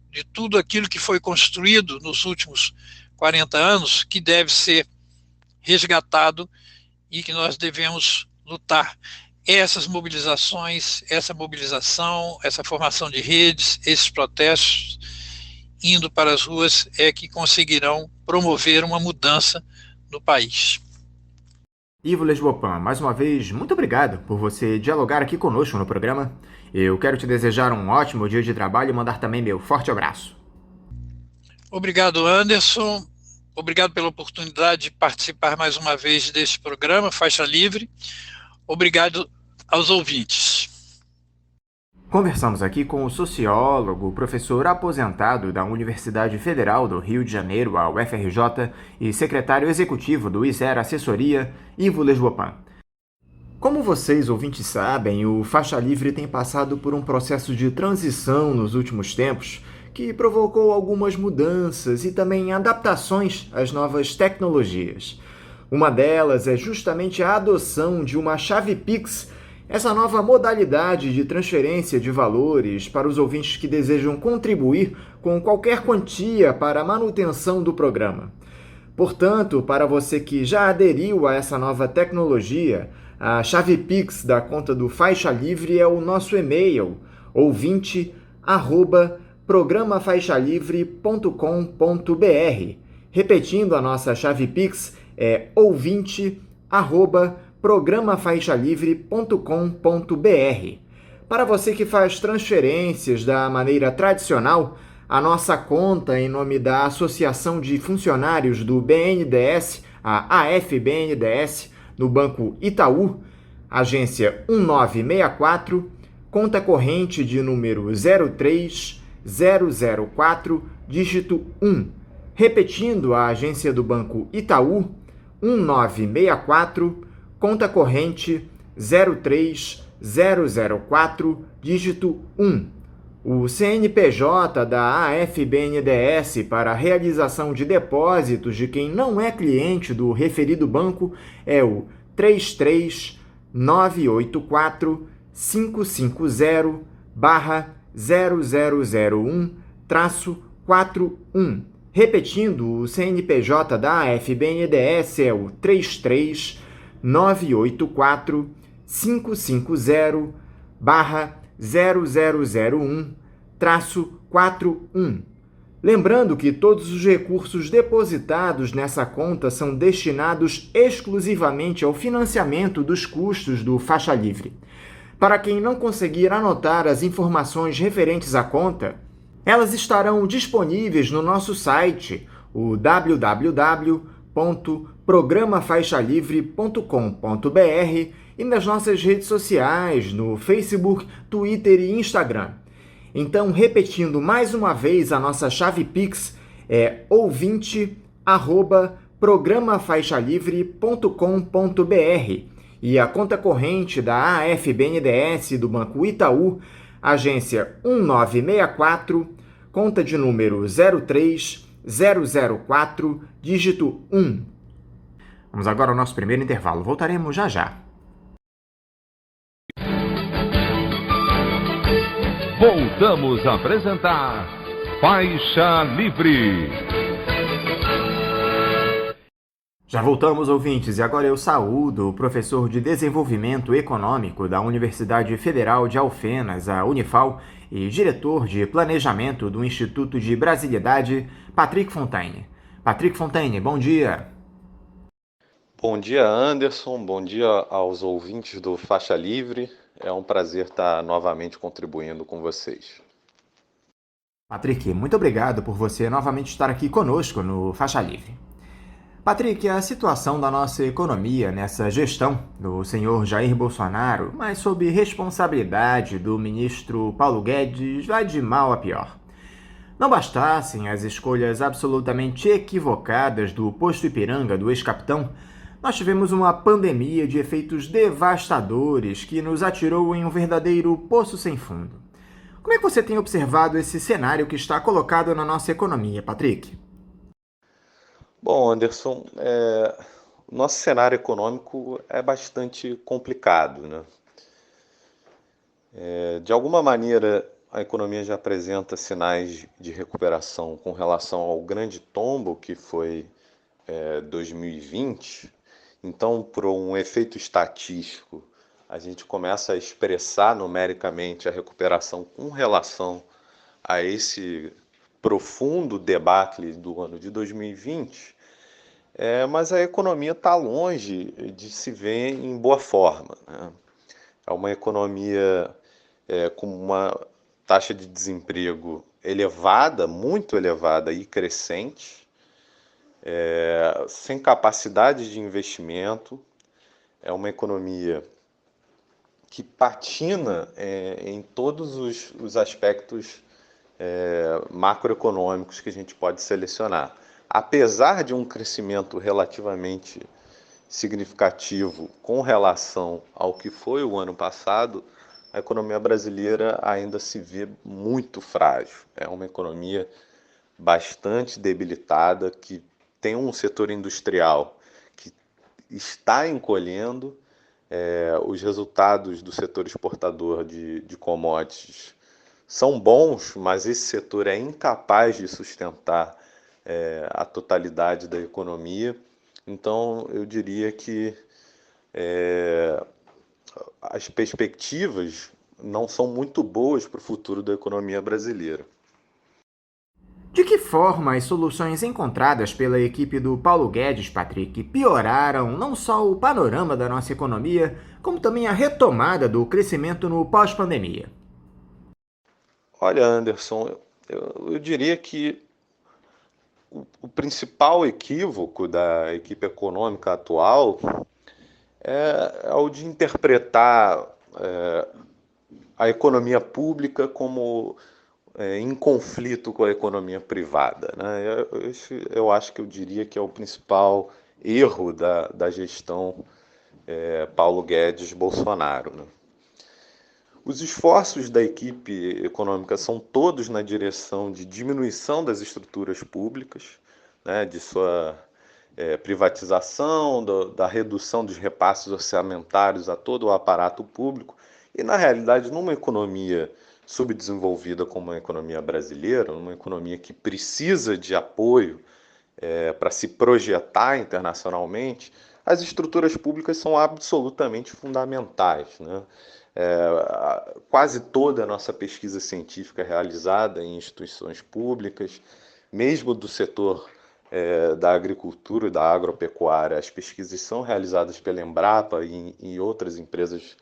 de tudo aquilo que foi construído nos últimos 40 anos, que deve ser resgatado e que nós devemos lutar. Essas mobilizações, essa mobilização, essa formação de redes, esses protestos, indo para as ruas, é que conseguirão promover uma mudança no país. Ivo Lesbopan, mais uma vez, muito obrigado por você dialogar aqui conosco no programa. Eu quero te desejar um ótimo dia de trabalho e mandar também meu forte abraço. Obrigado, Anderson. Obrigado pela oportunidade de participar mais uma vez deste programa, Faixa Livre. Obrigado aos ouvintes. Conversamos aqui com o sociólogo, professor aposentado da Universidade Federal do Rio de Janeiro, a UFRJ, e secretário executivo do ISER Assessoria, Ivo Lesbopan. Como vocês, ouvintes, sabem, o Faixa Livre tem passado por um processo de transição nos últimos tempos, que provocou algumas mudanças e também adaptações às novas tecnologias. Uma delas é justamente a adoção de uma chave Pix, essa nova modalidade de transferência de valores para os ouvintes que desejam contribuir com qualquer quantia para a manutenção do programa. Portanto, para você que já aderiu a essa nova tecnologia, a chave Pix da conta do Faixa Livre é o nosso e-mail, ouvinte@programafaixalivre.com.br. Repetindo, a nossa chave Pix é ouvinte@programafaixalivre.com.br. Para você que faz transferências da maneira tradicional, a nossa conta em nome da Associação de Funcionários do BNDES, a AFBNDES, no Banco Itaú, agência 1964, conta corrente de número 03004, dígito 1. Repetindo, a agência do Banco Itaú, 1964, conta corrente 03004, dígito 1. O CNPJ da AFBNDES para a realização de depósitos de quem não é cliente do referido banco é o 33984 550 0001-41. Repetindo, o CNPJ da AFBNDES é o 33-984-550-0001-41. Lembrando que todos os recursos depositados nessa conta são destinados exclusivamente ao financiamento dos custos do Faixa Livre. Para quem não conseguir anotar as informações referentes à conta, elas estarão disponíveis no nosso site, o www.programafaixalivre.com.br, e nas nossas redes sociais, no Facebook, Twitter e Instagram. Então, repetindo mais uma vez, a nossa chave Pix é ouvinte@programafaixalivre.com.br e a conta corrente da AFBNDES do Banco Itaú, agência 1964, conta de número 03004, dígito 1. Vamos agora ao nosso primeiro intervalo. Voltaremos já já. Voltamos a apresentar Faixa Livre. Já voltamos, ouvintes, e agora eu saúdo o professor de Desenvolvimento Econômico da Universidade Federal de Alfenas, a Unifal, e diretor de Planejamento do Instituto de Brasilidade, Patrick Fontaine. Patrick Fontaine, bom dia. Bom dia, Anderson. Bom dia aos ouvintes do Faixa Livre. É um prazer estar novamente contribuindo com vocês. Patrick, muito obrigado por você novamente estar aqui conosco no Faixa Livre. Patrick, a situação da nossa economia nessa gestão do senhor Jair Bolsonaro, mas sob responsabilidade do ministro Paulo Guedes, vai de mal a pior. Não bastassem as escolhas absolutamente equivocadas do posto Ipiranga do ex-capitão, nós tivemos uma pandemia de efeitos devastadores que nos atirou em um verdadeiro poço sem fundo. Como é que você tem observado esse cenário que está colocado na nossa economia, Patrick? Bom, Anderson, o nosso cenário econômico é bastante complicado, né? De alguma maneira, a economia já apresenta sinais de recuperação com relação ao grande tombo que foi 2020. Então, por um efeito estatístico, a gente começa a expressar numericamente a recuperação com relação a esse profundo debacle do ano de 2020, mas a economia está longe de se ver em boa forma, né? É uma economia com uma taxa de desemprego elevada, muito elevada e crescente, sem capacidade de investimento. É uma economia que patina em todos os aspectos macroeconômicos que a gente pode selecionar. Apesar de um crescimento relativamente significativo com relação ao que foi o ano passado, a economia brasileira ainda se vê muito frágil. É uma economia bastante debilitada, que tem um setor industrial que está encolhendo. Os resultados do setor exportador de commodities são bons, mas esse setor é incapaz de sustentar a totalidade da economia. Então, eu diria que as perspectivas não são muito boas para o futuro da economia brasileira. De que forma as soluções encontradas pela equipe do Paulo Guedes, Patrick, pioraram não só o panorama da nossa economia, como também a retomada do crescimento no pós-pandemia? Olha, Anderson, eu diria que o principal equívoco da equipe econômica atual é o de interpretar a economia pública como em conflito com a economia privada, né? Eu acho que eu diria que é o principal erro da gestão Paulo Guedes-Bolsonaro, né? Os esforços da equipe econômica são todos na direção de diminuição das estruturas públicas, né, de sua privatização, da redução dos repasses orçamentários a todo o aparato público. E, na realidade, numa economia subdesenvolvida como a economia brasileira, uma economia que precisa de apoio para se projetar internacionalmente, as estruturas públicas são absolutamente fundamentais, né? Quase toda a nossa pesquisa científica é realizada em instituições públicas, mesmo do setor da agricultura e da agropecuária. As pesquisas são realizadas pela Embrapa e outras empresas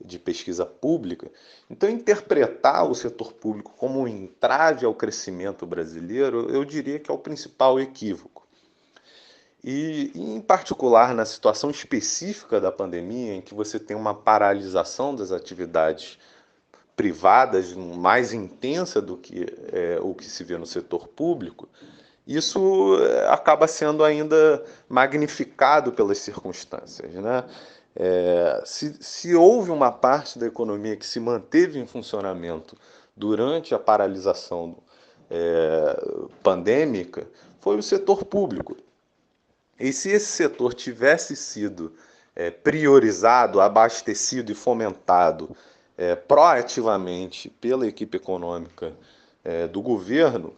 de pesquisa pública. Então, interpretar o setor público como um entrave ao crescimento brasileiro, eu diria que é o principal equívoco. E, em particular, na situação específica da pandemia, em que você tem uma paralisação das atividades privadas mais intensa do que o que se vê no setor público, isso acaba sendo ainda magnificado pelas circunstâncias, né? Se houve uma parte da economia que se manteve em funcionamento durante a paralisação pandêmica, foi o setor público. E se esse setor tivesse sido priorizado, abastecido e fomentado proativamente pela equipe econômica do governo,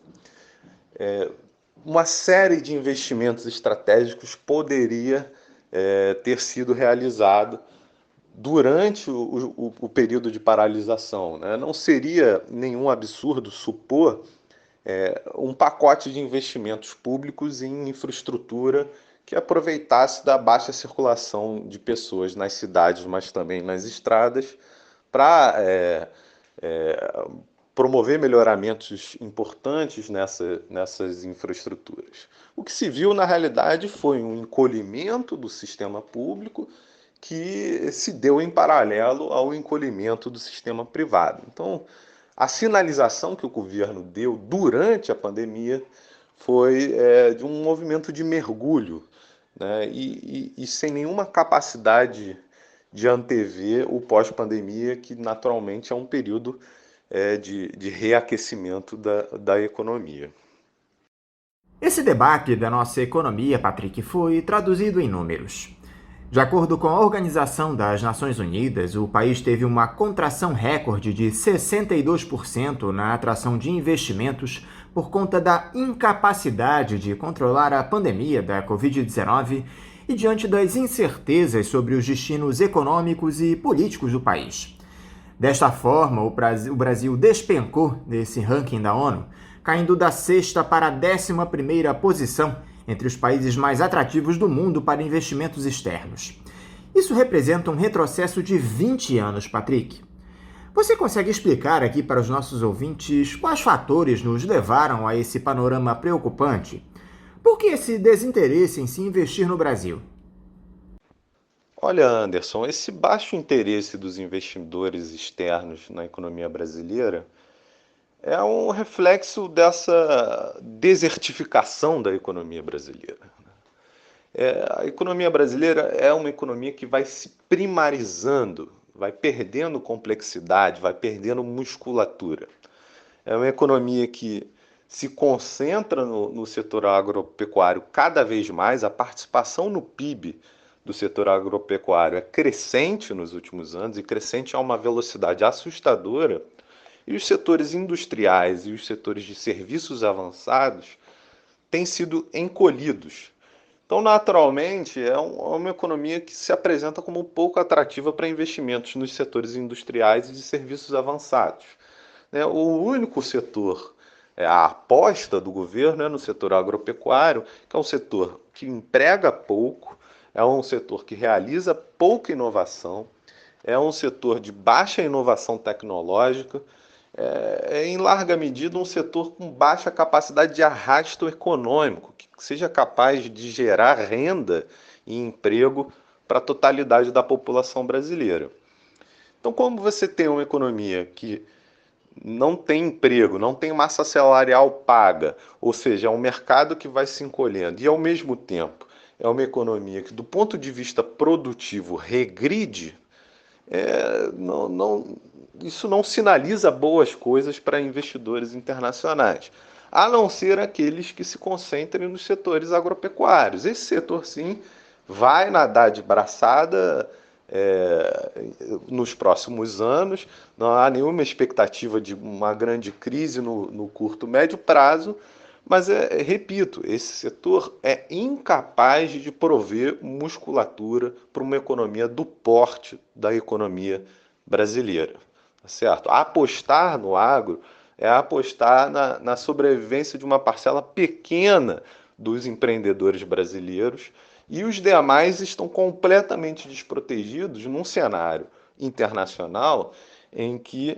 uma série de investimentos estratégicos poderia ter sido realizado durante o período de paralisação, né? Não seria nenhum absurdo supor um pacote de investimentos públicos em infraestrutura que aproveitasse da baixa circulação de pessoas nas cidades, mas também nas estradas, para promover melhoramentos importantes nessas infraestruturas. O que se viu, na realidade, foi um encolhimento do sistema público que se deu em paralelo ao encolhimento do sistema privado. Então, a sinalização que o governo deu durante a pandemia foi de um movimento de mergulho, né? E sem nenhuma capacidade de antever o pós-pandemia, que naturalmente é um período de reaquecimento da economia. Esse debate da nossa economia, Patrick, foi traduzido em números. De acordo com a Organização das Nações Unidas, o país teve uma contração recorde de 62% na atração de investimentos por conta da incapacidade de controlar a pandemia da Covid-19 e diante das incertezas sobre os destinos econômicos e políticos do país. Desta forma, o Brasil despencou nesse ranking da ONU, caindo da 6ª para a 11ª posição entre os países mais atrativos do mundo para investimentos externos. Isso representa um retrocesso de 20 anos, Patrick. Você consegue explicar aqui para os nossos ouvintes quais fatores nos levaram a esse panorama preocupante? Por que esse desinteresse em se investir no Brasil? Olha, Anderson, esse baixo interesse dos investidores externos na economia brasileira é um reflexo dessa desertificação da economia brasileira. A economia brasileira é uma economia que vai se primarizando, vai perdendo complexidade, vai perdendo musculatura. É uma economia que se concentra no setor agropecuário cada vez mais. A participação no PIB do setor agropecuário é crescente nos últimos anos e crescente a uma velocidade assustadora. E os setores industriais e os setores de serviços avançados têm sido encolhidos. Então, naturalmente, é uma economia que se apresenta como pouco atrativa para investimentos nos setores industriais e de serviços avançados. O único setor, a aposta do governo é no setor agropecuário, que é um setor que emprega pouco, é um setor que realiza pouca inovação, é um setor de baixa inovação tecnológica, em larga medida um setor com baixa capacidade de arrasto econômico, que seja capaz de gerar renda e emprego para a totalidade da população brasileira. Então, como você tem uma economia que não tem emprego, não tem massa salarial paga, ou seja, é um mercado que vai se encolhendo, e ao mesmo tempo é uma economia que, do ponto de vista produtivo, regride, isso não sinaliza boas coisas para investidores internacionais, a não ser aqueles que se concentrem nos setores agropecuários. Esse setor, sim, vai nadar de braçada nos próximos anos. Não há nenhuma expectativa de uma grande crise no curto, médio prazo, mas, repito, esse setor é incapaz de prover musculatura para uma economia do porte da economia brasileira. Tá certo? Apostar no agro é apostar na sobrevivência de uma parcela pequena dos empreendedores brasileiros, e os demais estão completamente desprotegidos num cenário internacional em que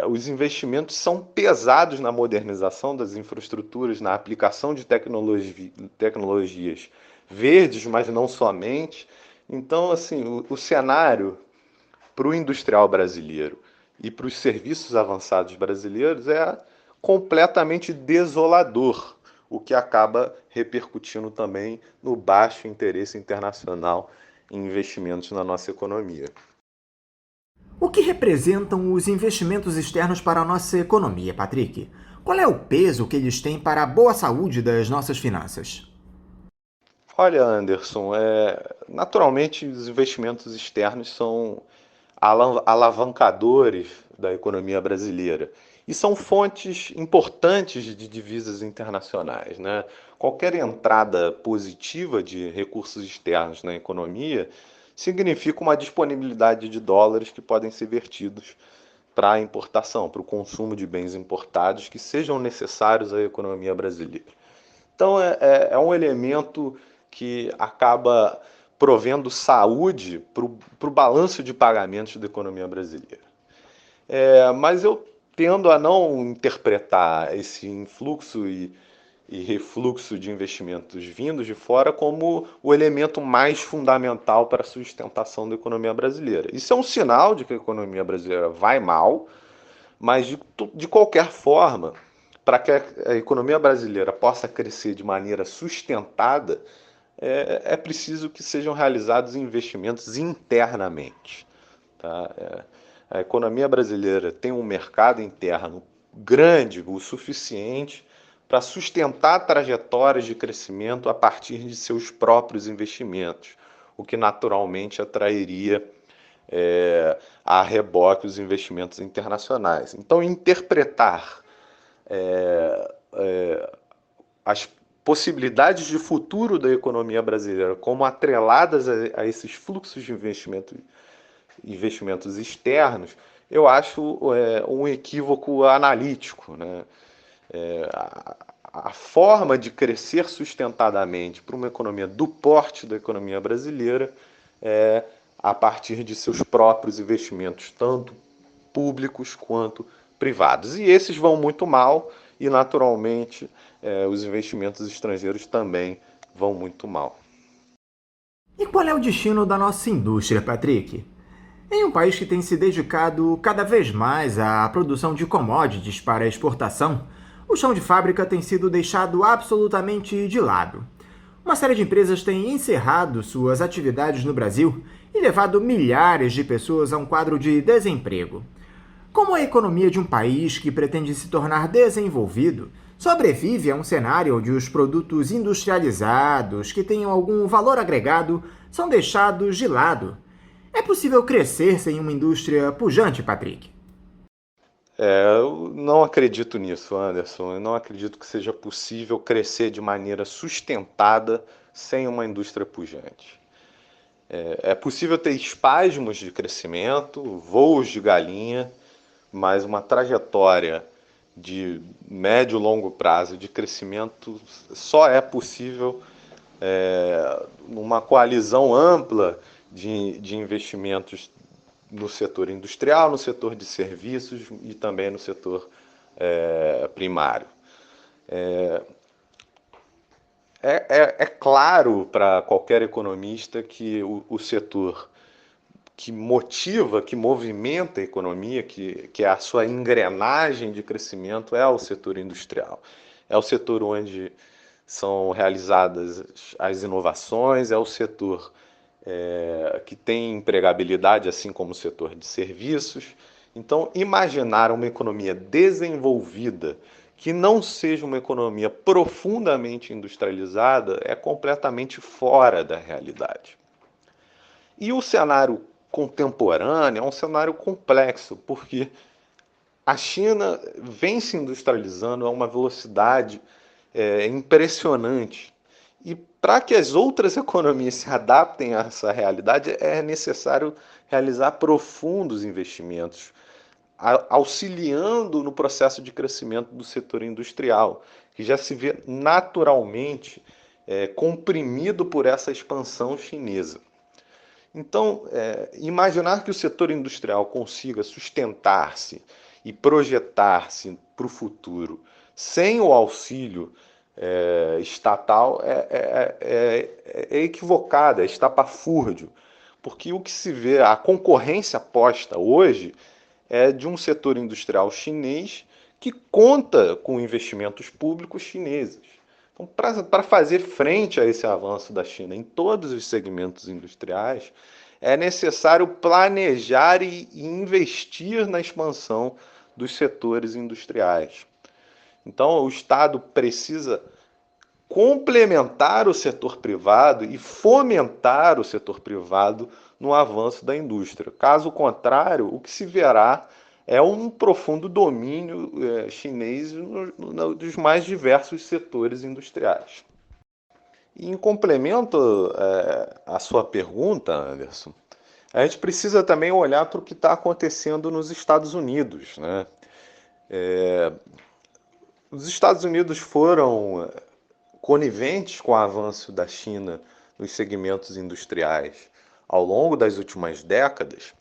os investimentos são pesados na modernização das infraestruturas, na aplicação de tecnologias verdes, mas não somente. Então, assim, o cenário para o industrial brasileiro e para os serviços avançados brasileiros é completamente desolador, o que acaba repercutindo também no baixo interesse internacional em investimentos na nossa economia. O que representam os investimentos externos para a nossa economia, Patrick? Qual é o peso que eles têm para a boa saúde das nossas finanças? Olha, Anderson, naturalmente os investimentos externos são alavancadores da economia brasileira e são fontes importantes de divisas internacionais, né? Qualquer entrada positiva de recursos externos na economia significa uma disponibilidade de dólares que podem ser vertidos para a importação, para o consumo de bens importados que sejam necessários à economia brasileira. Então, é um elemento que acaba provendo saúde para o balanço de pagamentos da economia brasileira. Mas eu tendo a não interpretar esse influxo e refluxo de investimentos vindos de fora como o elemento mais fundamental para a sustentação da economia brasileira. Isso é um sinal de que a economia brasileira vai mal, mas de qualquer forma, para que a economia brasileira possa crescer de maneira sustentada, é preciso que sejam realizados investimentos internamente. Tá? A economia brasileira tem um mercado interno grande o suficiente para sustentar trajetórias de crescimento a partir de seus próprios investimentos, o que naturalmente atrairia a reboque os investimentos internacionais. Então, interpretar as possibilidades de futuro da economia brasileira como atreladas a esses fluxos de investimentos externos, eu acho um equívoco analítico, né? A forma de crescer sustentadamente para uma economia do porte da economia brasileira é a partir de seus próprios investimentos, tanto públicos quanto privados. E esses vão muito mal e, naturalmente, os investimentos estrangeiros também vão muito mal. E qual é o destino da nossa indústria, Patrick? Em um país que tem se dedicado cada vez mais à produção de commodities para exportação, o chão de fábrica tem sido deixado absolutamente de lado. Uma série de empresas tem encerrado suas atividades no Brasil e levado milhares de pessoas a um quadro de desemprego. Como a economia de um país que pretende se tornar desenvolvido sobrevive a um cenário onde os produtos industrializados que tenham algum valor agregado são deixados de lado? É possível crescer sem uma indústria pujante, Patrick? Eu não acredito nisso, Anderson. Eu não acredito que seja possível crescer de maneira sustentada sem uma indústria pujante. É possível ter espasmos de crescimento, voos de galinha, mas uma trajetória de médio e longo prazo de crescimento só é possível numa coalizão ampla de investimentos no setor industrial, no setor de serviços e também no setor primário. É claro para qualquer economista que o setor que motiva, que movimenta a economia, que é a sua engrenagem de crescimento, é o setor industrial. É o setor onde são realizadas as inovações, é o setor que tem empregabilidade, assim como o setor de serviços. Então, imaginar uma economia desenvolvida que não seja uma economia profundamente industrializada é completamente fora da realidade. E o cenário contemporâneo é um cenário complexo, porque a China vem se industrializando a uma velocidade impressionante. E para que as outras economias se adaptem a essa realidade, é necessário realizar profundos investimentos, auxiliando no processo de crescimento do setor industrial, que já se vê naturalmente comprimido por essa expansão chinesa. Então, imaginar que o setor industrial consiga sustentar-se e projetar-se para o futuro sem o auxílio estatal é equivocado, é estapafúrdio, porque o que se vê, a concorrência posta hoje é de um setor industrial chinês que conta com investimentos públicos chineses. Então, para fazer frente a esse avanço da China em todos os segmentos industriais, é necessário planejar e investir na expansão dos setores industriais. Então, o Estado precisa complementar o setor privado e fomentar o setor privado no avanço da indústria. Caso contrário, o que se verá é um profundo domínio chinês dos mais diversos setores industriais. E em complemento à sua pergunta, Anderson, a gente precisa também olhar para o que está acontecendo nos Estados Unidos, né? Os Estados Unidos foram coniventes com o avanço da China nos segmentos industriais ao longo das últimas décadas,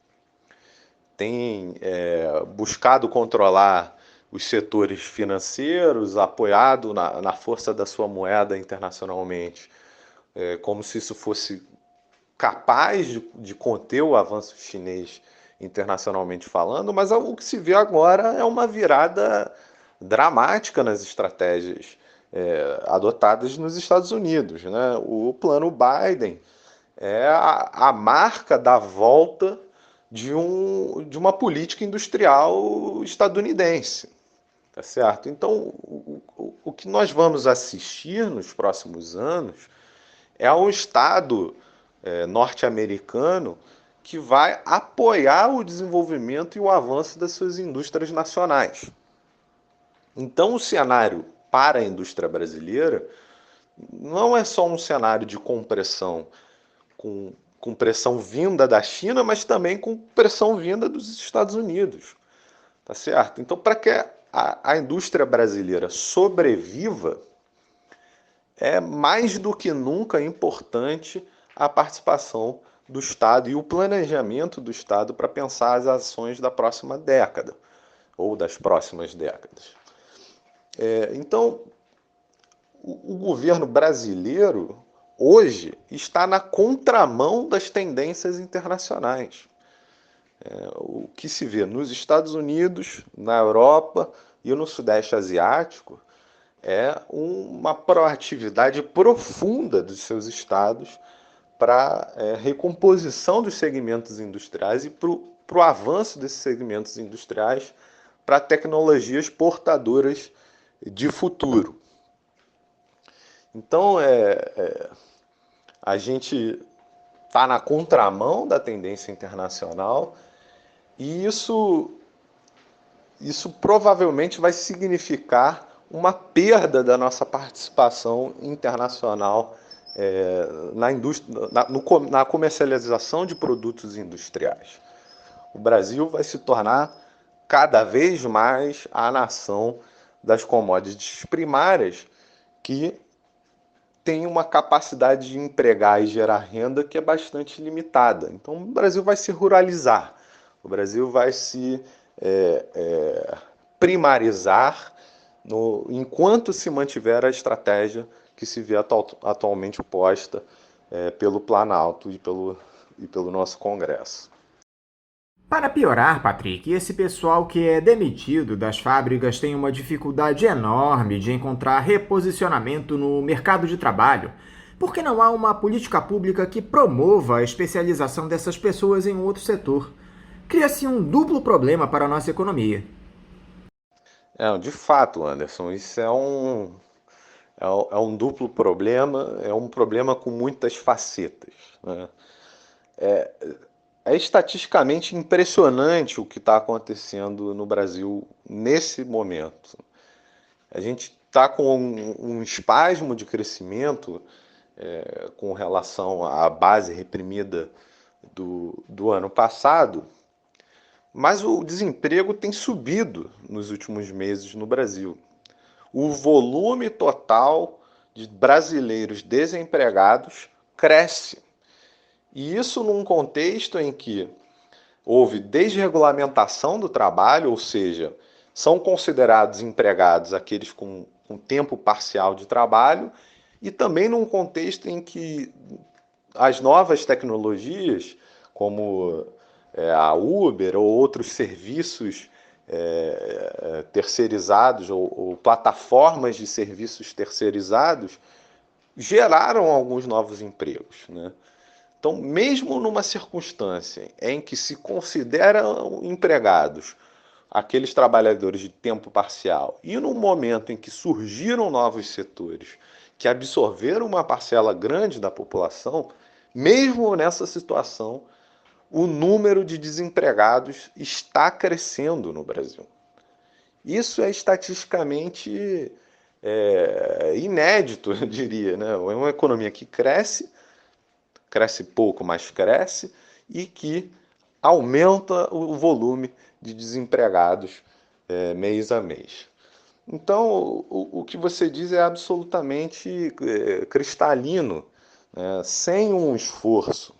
tem buscado controlar os setores financeiros, apoiado na força da sua moeda internacionalmente, como se isso fosse capaz de conter o avanço chinês internacionalmente falando, mas o que se vê agora é uma virada dramática nas estratégias adotadas nos Estados Unidos, né? O plano Biden é a marca da volta de uma política industrial estadunidense, tá certo? Então, o que nós vamos assistir nos próximos anos é um Estado norte-americano que vai apoiar o desenvolvimento e o avanço das suas indústrias nacionais. Então, o cenário para a indústria brasileira não é só um cenário de compressão, com pressão vinda da China, mas também com pressão vinda dos Estados Unidos, tá certo? Então, para que a indústria brasileira sobreviva, é mais do que nunca importante a participação do Estado e o planejamento do Estado para pensar as ações da próxima década, ou das próximas décadas. Então, o governo brasileiro, hoje, está na contramão das tendências internacionais. O que se vê nos Estados Unidos, na Europa e no Sudeste Asiático é uma proatividade profunda dos seus estados para a recomposição dos segmentos industriais e para o avanço desses segmentos industriais para tecnologias portadoras de futuro. Então, a gente está na contramão da tendência internacional e isso provavelmente vai significar uma perda da nossa participação internacional na comercialização de produtos industriais. O Brasil vai se tornar cada vez mais a nação das commodities primárias, que tem uma capacidade de empregar e gerar renda que é bastante limitada. Então, o Brasil vai se ruralizar, o Brasil vai se primarizar enquanto se mantiver a estratégia que se vê atualmente posta pelo Planalto e pelo nosso Congresso. Para piorar, Patrick, esse pessoal que é demitido das fábricas tem uma dificuldade enorme de encontrar reposicionamento no mercado de trabalho, porque não há uma política pública que promova a especialização dessas pessoas em outro setor. Cria-se um duplo problema para a nossa economia. De fato, Anderson, isso é um duplo problema, é um problema com muitas facetas, né? É estatisticamente impressionante o que está acontecendo no Brasil nesse momento. A gente está com um espasmo de crescimento com relação à base reprimida do ano passado, mas o desemprego tem subido nos últimos meses no Brasil. O volume total de brasileiros desempregados cresce. E isso num contexto em que houve desregulamentação do trabalho, ou seja, são considerados empregados aqueles com tempo parcial de trabalho, e também num contexto em que as novas tecnologias, como a Uber ou outros serviços terceirizados ou plataformas de serviços terceirizados, geraram alguns novos empregos, né? Então, mesmo numa circunstância em que se consideram empregados aqueles trabalhadores de tempo parcial e num momento em que surgiram novos setores que absorveram uma parcela grande da população, mesmo nessa situação, o número de desempregados está crescendo no Brasil. Isso é estatisticamente inédito, eu diria, né? É uma economia que cresce pouco, mas cresce, e que aumenta o volume de desempregados mês a mês. Então, o que você diz é absolutamente cristalino, né? Sem um esforço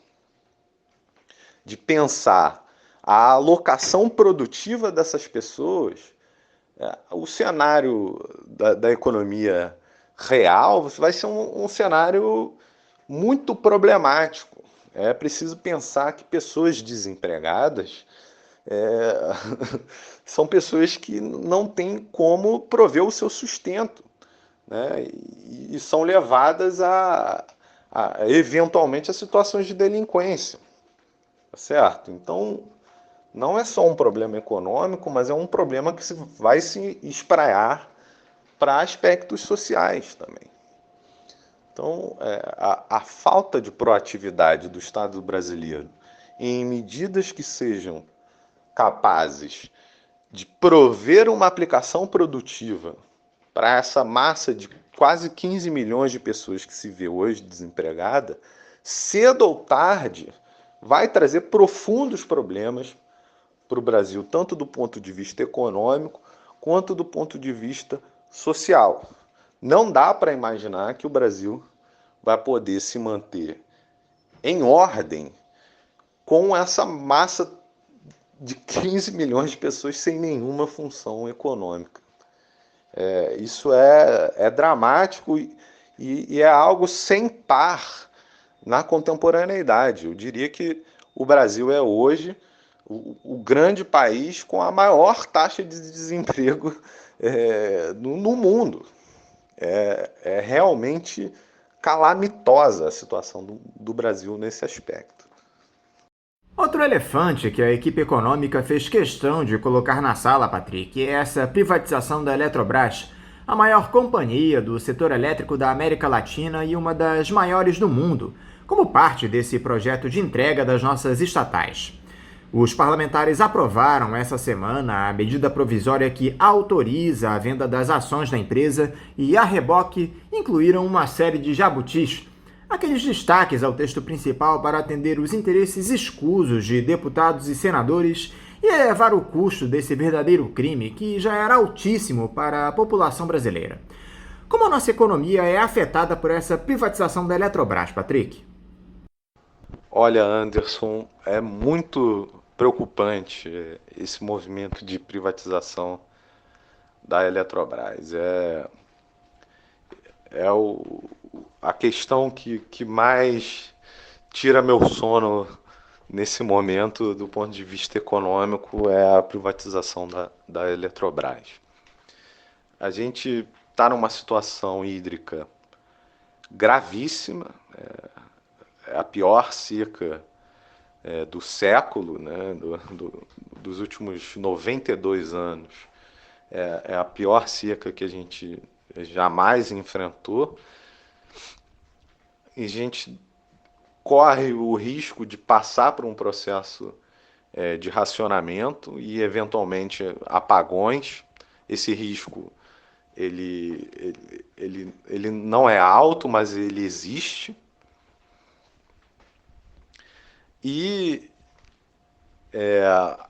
de pensar a alocação produtiva dessas pessoas, o cenário da economia real vai ser um cenário muito problemático. É preciso pensar que pessoas desempregadas são pessoas que não têm como prover o seu sustento, né? E são levadas eventualmente a situações de delinquência, tá certo? Então, não é só um problema econômico, mas é um problema que vai se espraiar para aspectos sociais também. Então, a falta de proatividade do Estado brasileiro em medidas que sejam capazes de prover uma aplicação produtiva para essa massa de quase 15 milhões de pessoas que se vê hoje desempregada, cedo ou tarde, vai trazer profundos problemas para o Brasil, tanto do ponto de vista econômico, quanto do ponto de vista social. Não dá para imaginar que o Brasil vai poder se manter em ordem com essa massa de 15 milhões de pessoas sem nenhuma função econômica. Isso é dramático e é algo sem par na contemporaneidade. Eu diria que o Brasil é hoje o grande país com a maior taxa de desemprego no mundo. É realmente calamitosa a situação do Brasil nesse aspecto. Outro elefante que a equipe econômica fez questão de colocar na sala, Patrick, é essa privatização da Eletrobras, a maior companhia do setor elétrico da América Latina e uma das maiores do mundo, como parte desse projeto de entrega das nossas estatais. Os parlamentares aprovaram essa semana a medida provisória que autoriza a venda das ações da empresa e, a reboque, incluíram uma série de jabutis, aqueles destaques ao texto principal para atender os interesses escusos de deputados e senadores e elevar o custo desse verdadeiro crime que já era altíssimo para a população brasileira. Como a nossa economia é afetada por essa privatização da Eletrobras, Patrick? Olha, Anderson, é muito preocupante esse movimento de privatização da Eletrobras. A questão que mais tira meu sono nesse momento, do ponto de vista econômico, é a privatização da Eletrobras. A gente está numa situação hídrica gravíssima, é a pior seca do século, né, dos últimos 92 anos. É a pior seca que a gente jamais enfrentou. E a gente corre o risco de passar por um processo de racionamento e, eventualmente, apagões. Esse risco ele não é alto, mas ele existe. E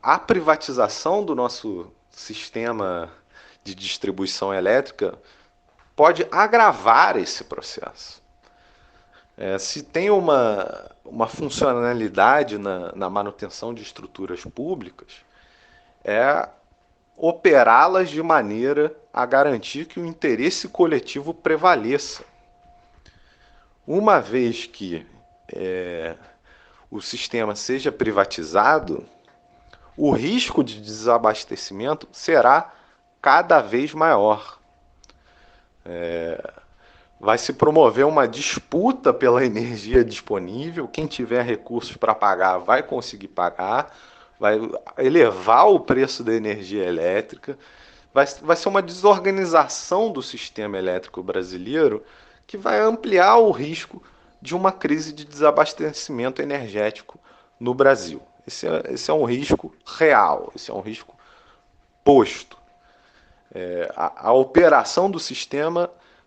a privatização do nosso sistema de distribuição elétrica pode agravar esse processo. Se tem uma funcionalidade na manutenção de estruturas públicas, é operá-las de maneira a garantir que o interesse coletivo prevaleça. Uma vez que o sistema seja privatizado, o risco de desabastecimento será cada vez maior. Vai se promover uma disputa pela energia disponível. Quem tiver recursos para pagar vai conseguir pagar, vai elevar o preço da energia elétrica, vai ser uma desorganização do sistema elétrico brasileiro que vai ampliar o risco de uma crise de desabastecimento energético no Brasil. Esse é um risco real, esse é um risco posto. A operação do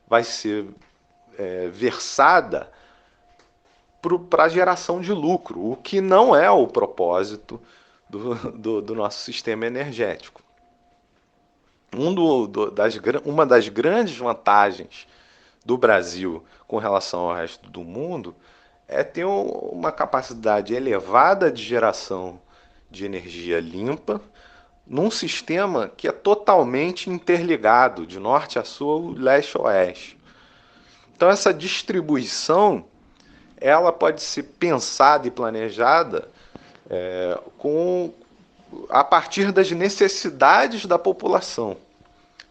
vai ser versada para a geração de lucro, o que não é o propósito do nosso sistema energético. Uma das grandes vantagens do Brasil com relação ao resto do mundo é ter uma capacidade elevada de geração de energia limpa num sistema que é totalmente interligado, de norte a sul, leste a oeste. Então essa distribuição ela pode ser pensada e planejada a partir das necessidades da população.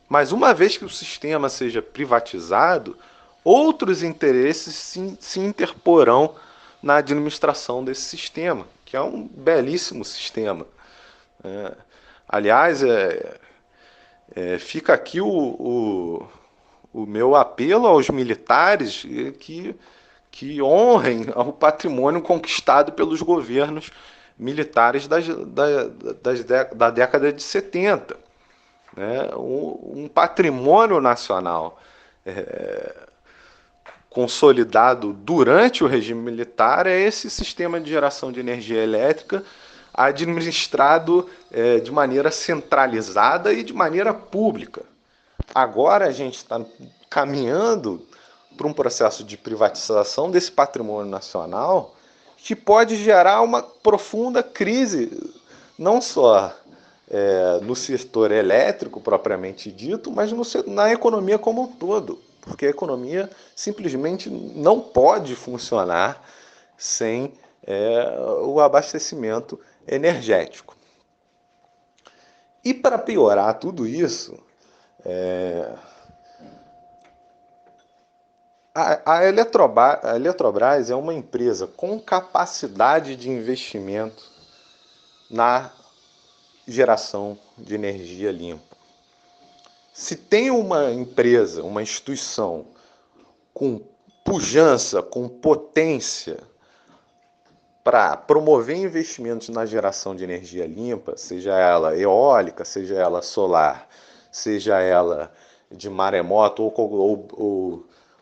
Mas uma vez que o sistema seja privatizado, outros interesses se interporão na administração desse sistema, que é um belíssimo sistema. Aliás, fica aqui o meu apelo aos militares que honrem o patrimônio conquistado pelos governos militares da década de 70. Um patrimônio nacional consolidado durante o regime militar é esse sistema de geração de energia elétrica administrado de maneira centralizada e de maneira pública. Agora a gente está caminhando para um processo de privatização desse patrimônio nacional que pode gerar uma profunda crise, não só no setor elétrico propriamente dito, mas na economia como um todo, porque a economia simplesmente não pode funcionar sem o abastecimento energético. E para piorar tudo isso, a Eletrobras é uma empresa com capacidade de investimento na geração de energia limpa. Se tem uma empresa, uma instituição com pujança, com potência para promover investimentos na geração de energia limpa, seja ela eólica, seja ela solar, seja ela de maremoto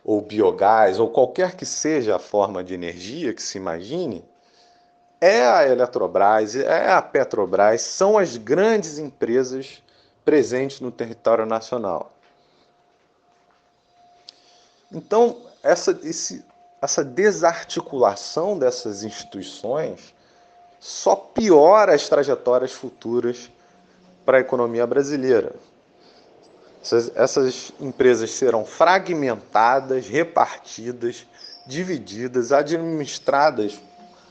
ou biogás, ou qualquer que seja a forma de energia que se imagine, é a Eletrobras, é a Petrobras, são as grandes empresas presentes no território nacional. Então, essa desarticulação dessas instituições só piora as trajetórias futuras para a economia brasileira. Essas empresas serão fragmentadas, repartidas, divididas, administradas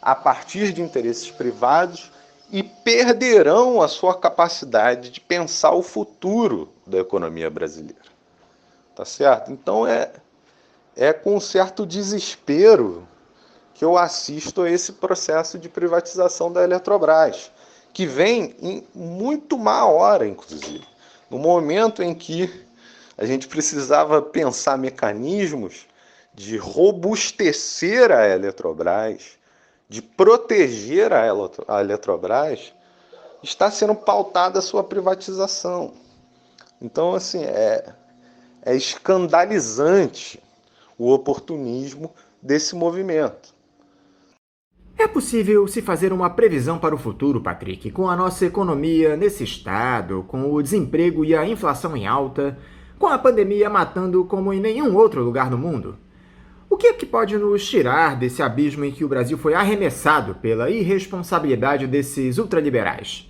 a partir de interesses privados e perderão a sua capacidade de pensar o futuro da economia brasileira. Tá certo? Então é com um certo desespero que eu assisto a esse processo de privatização da Eletrobras, que vem em muito má hora, inclusive. No momento em que a gente precisava pensar mecanismos de robustecer a Eletrobras, de proteger a Eletrobras, está sendo pautada a sua privatização. Então, assim, é escandalizante o oportunismo desse movimento. É possível se fazer uma previsão para o futuro, Patrick, com a nossa economia nesse estado, com o desemprego e a inflação em alta, com a pandemia matando como em nenhum outro lugar no mundo? O que é que pode nos tirar desse abismo em que o Brasil foi arremessado pela irresponsabilidade desses ultraliberais?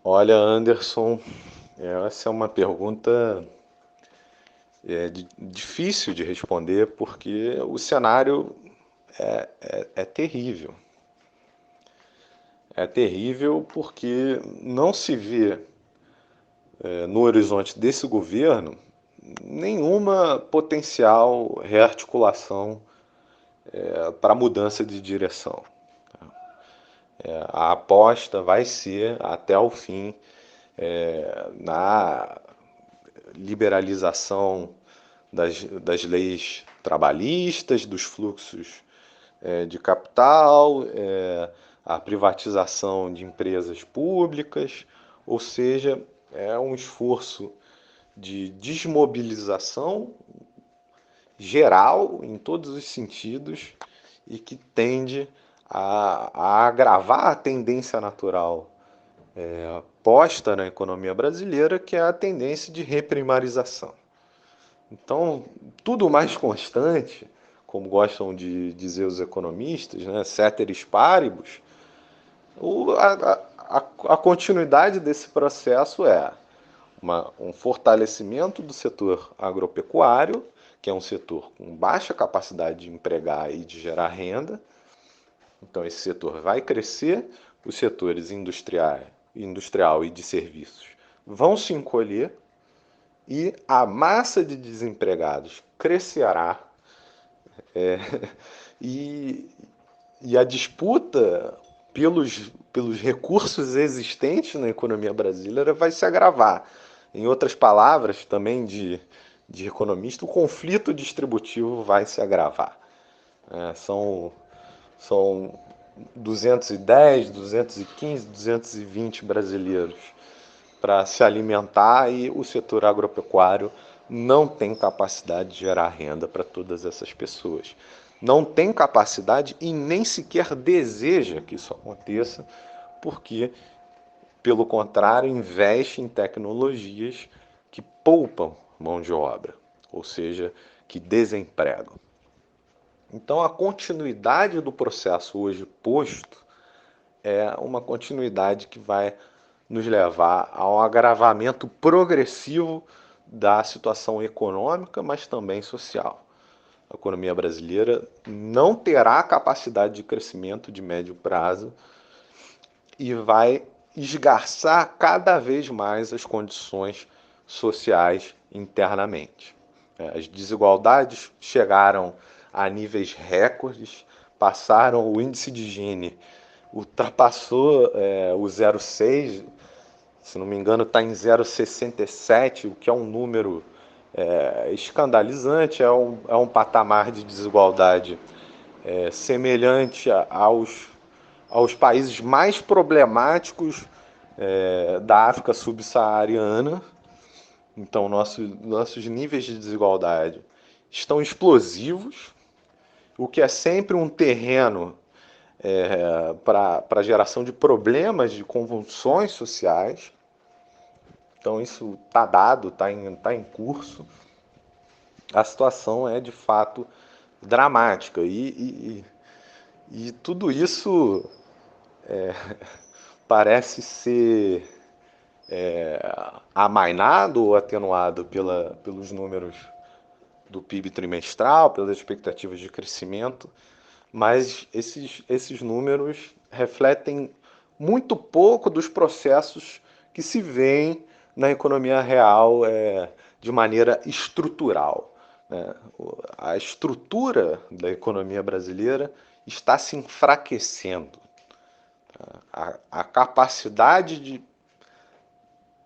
Olha, Anderson, essa é uma pergunta difícil de responder, porque o cenário é terrível. É terrível porque não se vê no horizonte desse governo nenhuma potencial rearticulação para mudança de direção. A aposta vai ser, até o fim, na liberalização das leis trabalhistas, dos fluxos de capital, a privatização de empresas públicas, ou seja, é um esforço de desmobilização geral em todos os sentidos e que tende a agravar a tendência natural posta na economia brasileira, que é a tendência de reprimarização. Então, tudo mais constante, como gostam de dizer os economistas, né, ceteris paribus, a continuidade desse processo é um fortalecimento do setor agropecuário, que é um setor com baixa capacidade de empregar e de gerar renda. Então, esse setor vai crescer, os setores industrial e de serviços vão se encolher e a massa de desempregados crescerá. E a disputa pelos recursos existentes na economia brasileira vai se agravar. Em outras palavras, também de economista, o conflito distributivo vai se agravar. São 210, 215, 220 brasileiros para se alimentar e o setor agropecuário não tem capacidade de gerar renda para todas essas pessoas. Não tem capacidade e nem sequer deseja que isso aconteça, porque, pelo contrário, investe em tecnologias que poupam mão de obra, ou seja, que desempregam. Então, a continuidade do processo hoje posto é uma continuidade que vai nos levar a um agravamento progressivo da situação econômica, mas também social. A economia brasileira não terá capacidade de crescimento de médio prazo e vai esgarçar cada vez mais as condições sociais internamente. As desigualdades chegaram a níveis recordes, passaram, o índice de Gini ultrapassou o 0,6, se não me engano está em 0,67, o que é um número escandalizante, é um patamar de desigualdade semelhante aos países mais problemáticos da África subsaariana. Então, nossos níveis de desigualdade estão explosivos, o que é sempre um terreno para a geração de problemas, de convulsões sociais. Então, isso está dado, está em curso. A situação é, de fato, dramática. E tudo isso parece ser amainado ou atenuado pelos números do PIB trimestral, pelas expectativas de crescimento, mas esses números refletem muito pouco dos processos que se veem na economia real de maneira estrutural. A estrutura da economia brasileira está se enfraquecendo. A capacidade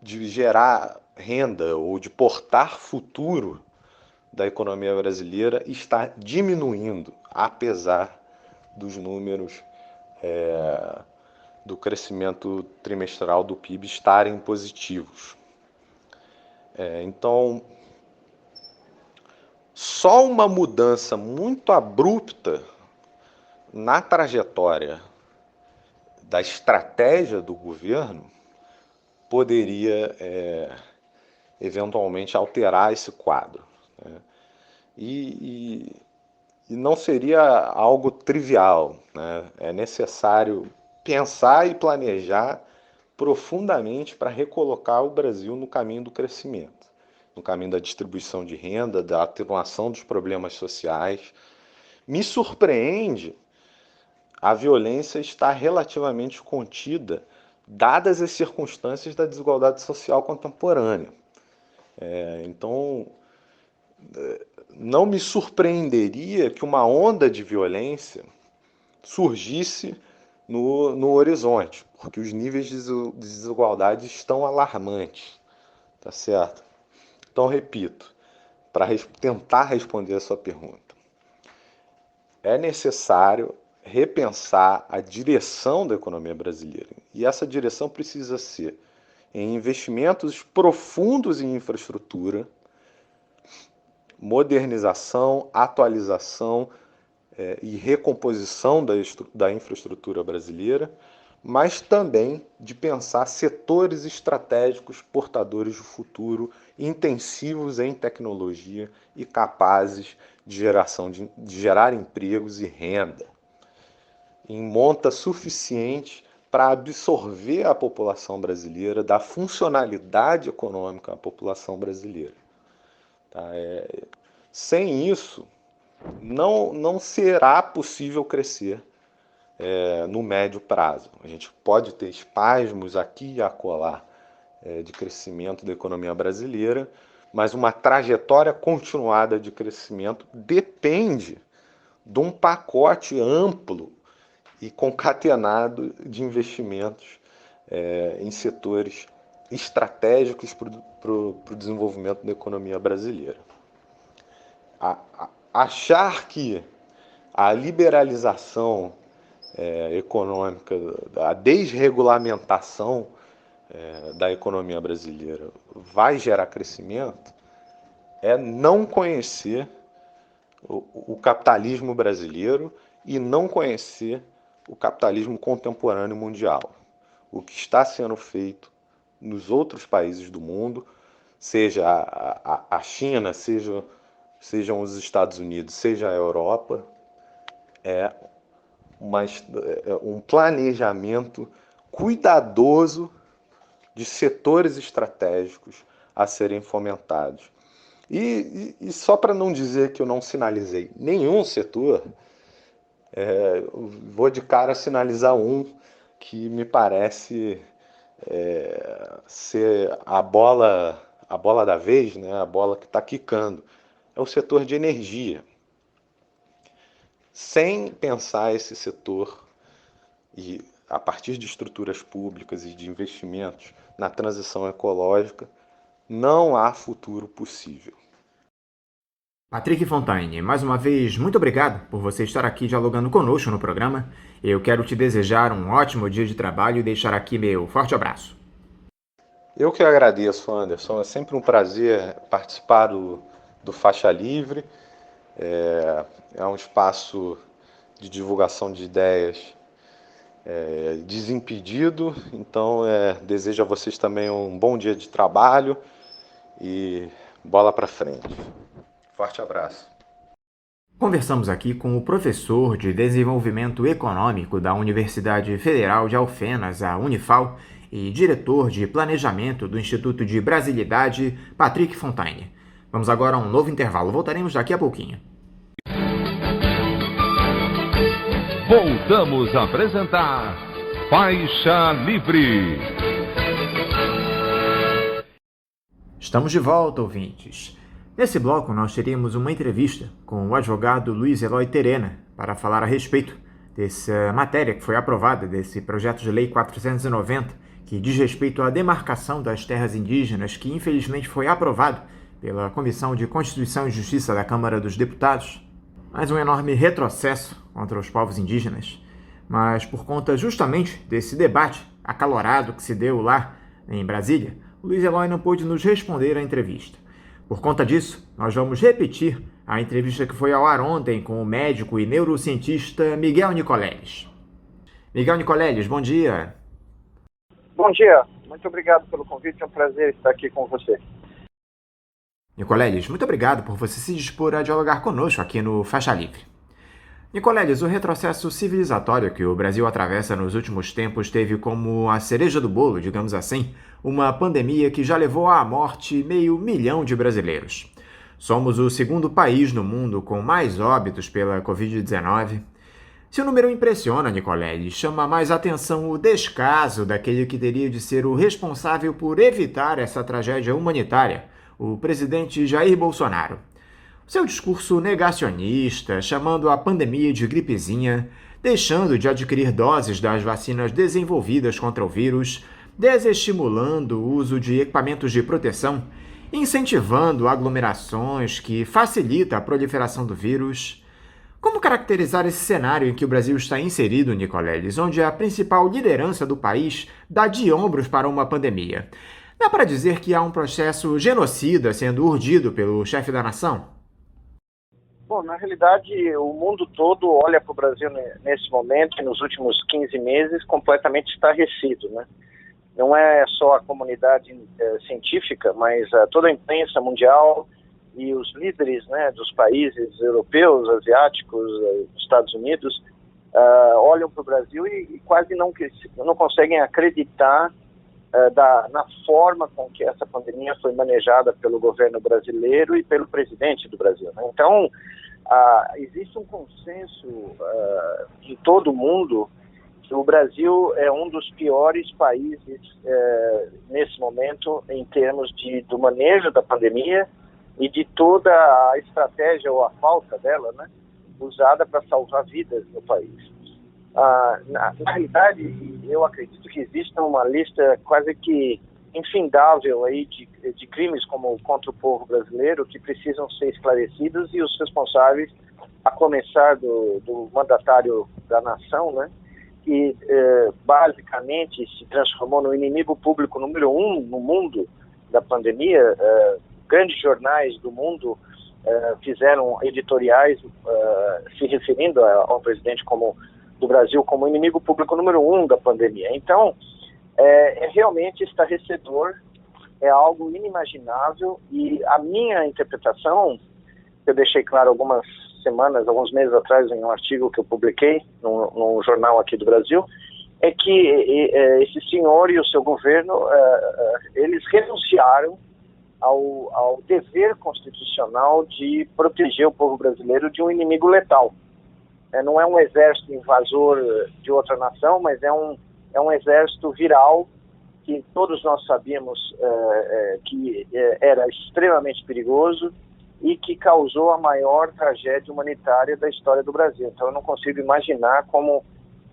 de gerar renda ou de portar futuro da economia brasileira está diminuindo, apesar dos números do crescimento trimestral do PIB estarem positivos. Então, só uma mudança muito abrupta na trajetória da estratégia do governo poderia eventualmente alterar esse quadro, né? E não seria algo trivial, né? É necessário pensar e planejar profundamente para recolocar o Brasil no caminho do crescimento, no caminho da distribuição de renda, da atenuação dos problemas sociais. Me surpreende a violência estar relativamente contida, dadas as circunstâncias da desigualdade social contemporânea. Então, não me surpreenderia que uma onda de violência surgisse no horizonte, porque os níveis de desigualdade estão alarmantes, tá certo? Então, repito, para tentar responder a sua pergunta, é necessário repensar a direção da economia brasileira. E essa direção precisa ser em investimentos profundos em infraestrutura, modernização, atualização e recomposição da infraestrutura brasileira, mas também de pensar setores estratégicos portadores do futuro, intensivos em tecnologia e capazes de gerar empregos e renda, em monta suficiente para absorver a população brasileira, dar funcionalidade econômica à população brasileira. Tá? Sem isso, não será possível crescer no médio prazo. A gente pode ter espasmos aqui e acolá de crescimento da economia brasileira, mas uma trajetória continuada de crescimento depende de um pacote amplo e concatenado de investimentos em setores estratégicos para o desenvolvimento da economia brasileira. Achar que a liberalização econômica, a desregulamentação da economia brasileira vai gerar crescimento é não conhecer o capitalismo brasileiro e não conhecer o capitalismo contemporâneo mundial. O que está sendo feito nos outros países do mundo, seja a China, sejam os Estados Unidos, seja a Europa, é um planejamento cuidadoso de setores estratégicos a serem fomentados. E só para não dizer que eu não sinalizei nenhum setor, vou de cara sinalizar um que me parece ser a bola da vez, né? A bola que está quicando. É o setor de energia. Sem pensar esse setor e a partir de estruturas públicas e de investimentos na transição ecológica, não há futuro possível. Patrick Fontaine, mais uma vez, muito obrigado por você estar aqui dialogando conosco no programa. Eu quero te desejar um ótimo dia de trabalho e deixar aqui meu forte abraço. Eu que agradeço, Anderson. É sempre um prazer participar do Faixa Livre. É um espaço de divulgação de ideias desimpedido. Então, desejo a vocês também um bom dia de trabalho e bola para frente. Forte abraço. Conversamos aqui com o professor de Desenvolvimento Econômico da Universidade Federal de Alfenas, a Unifal, e diretor de Planejamento do Instituto de Brasilidade, Patrick Fontaine. Vamos agora a um novo intervalo. Voltaremos daqui a pouquinho. Voltamos a apresentar Faixa Livre. Estamos de volta, ouvintes. Nesse bloco, nós teríamos uma entrevista com o advogado Luiz Eloy Terena para falar a respeito dessa matéria que foi aprovada, desse projeto de lei 490, que diz respeito à demarcação das terras indígenas, que infelizmente foi aprovado pela Comissão de Constituição e Justiça da Câmara dos Deputados, mais um enorme retrocesso contra os povos indígenas, mas por conta justamente desse debate acalorado que se deu lá em Brasília, o Luiz Eloy não pôde nos responder à entrevista. Por conta disso, nós vamos repetir a entrevista que foi ao ar ontem com o médico e neurocientista Miguel Nicoleles. Miguel Nicoleles, bom dia. Bom dia, muito obrigado pelo convite, é um prazer estar aqui com você. Nicoleles, muito obrigado por você se dispor a dialogar conosco aqui no Faixa Livre. Nicoleles, o retrocesso civilizatório que o Brasil atravessa nos últimos tempos teve como a cereja do bolo, digamos assim, uma pandemia que já levou à morte 500 mil de brasileiros. Somos o segundo país no mundo com mais óbitos pela Covid-19. Se o número impressiona, Nicoleles, chama mais atenção o descaso daquele que teria de ser o responsável por evitar essa tragédia humanitária, o presidente Jair Bolsonaro. Seu discurso negacionista, chamando a pandemia de gripezinha, deixando de adquirir doses das vacinas desenvolvidas contra o vírus, desestimulando o uso de equipamentos de proteção, incentivando aglomerações que facilita a proliferação do vírus. Como caracterizar esse cenário em que o Brasil está inserido, Nicoleles, onde a principal liderança do país dá de ombros para uma pandemia? Dá para dizer que há um processo genocida sendo urdido pelo chefe da nação? Bom, na realidade, o mundo todo olha para o Brasil nesse momento e nos últimos 15 meses completamente estarrecido, né? Não é só a comunidade científica, mas toda a imprensa mundial e os líderes, né, dos países europeus, asiáticos, Estados Unidos, olham para o Brasil e quase não conseguem acreditar na forma com que essa pandemia foi manejada pelo governo brasileiro e pelo presidente do Brasil, né? Então, existe um consenso em todo o mundo que o Brasil é um dos piores países nesse momento em termos do manejo da pandemia e de toda a estratégia ou a falta dela, né, usada para salvar vidas no país. Na realidade, eu acredito que exista uma lista quase que infindável aí de crimes contra o povo brasileiro que precisam ser esclarecidos e os responsáveis, a começar do mandatário da nação, né, que basicamente se transformou no inimigo público número 1 no mundo da pandemia. Grandes jornais do mundo fizeram editoriais se referindo ao presidente do Brasil como inimigo público número 1 da pandemia. Então, é realmente estarrecedor, é algo inimaginável, e a minha interpretação, que eu deixei claro alguns meses atrás em um artigo que eu publiquei num jornal aqui do Brasil, é que esse senhor e o seu governo, eles renunciaram ao dever constitucional de proteger o povo brasileiro de um inimigo letal. Não é um exército invasor de outra nação, mas é um exército viral que todos nós sabíamos que era extremamente perigoso e que causou a maior tragédia humanitária da história do Brasil. Então eu não consigo imaginar como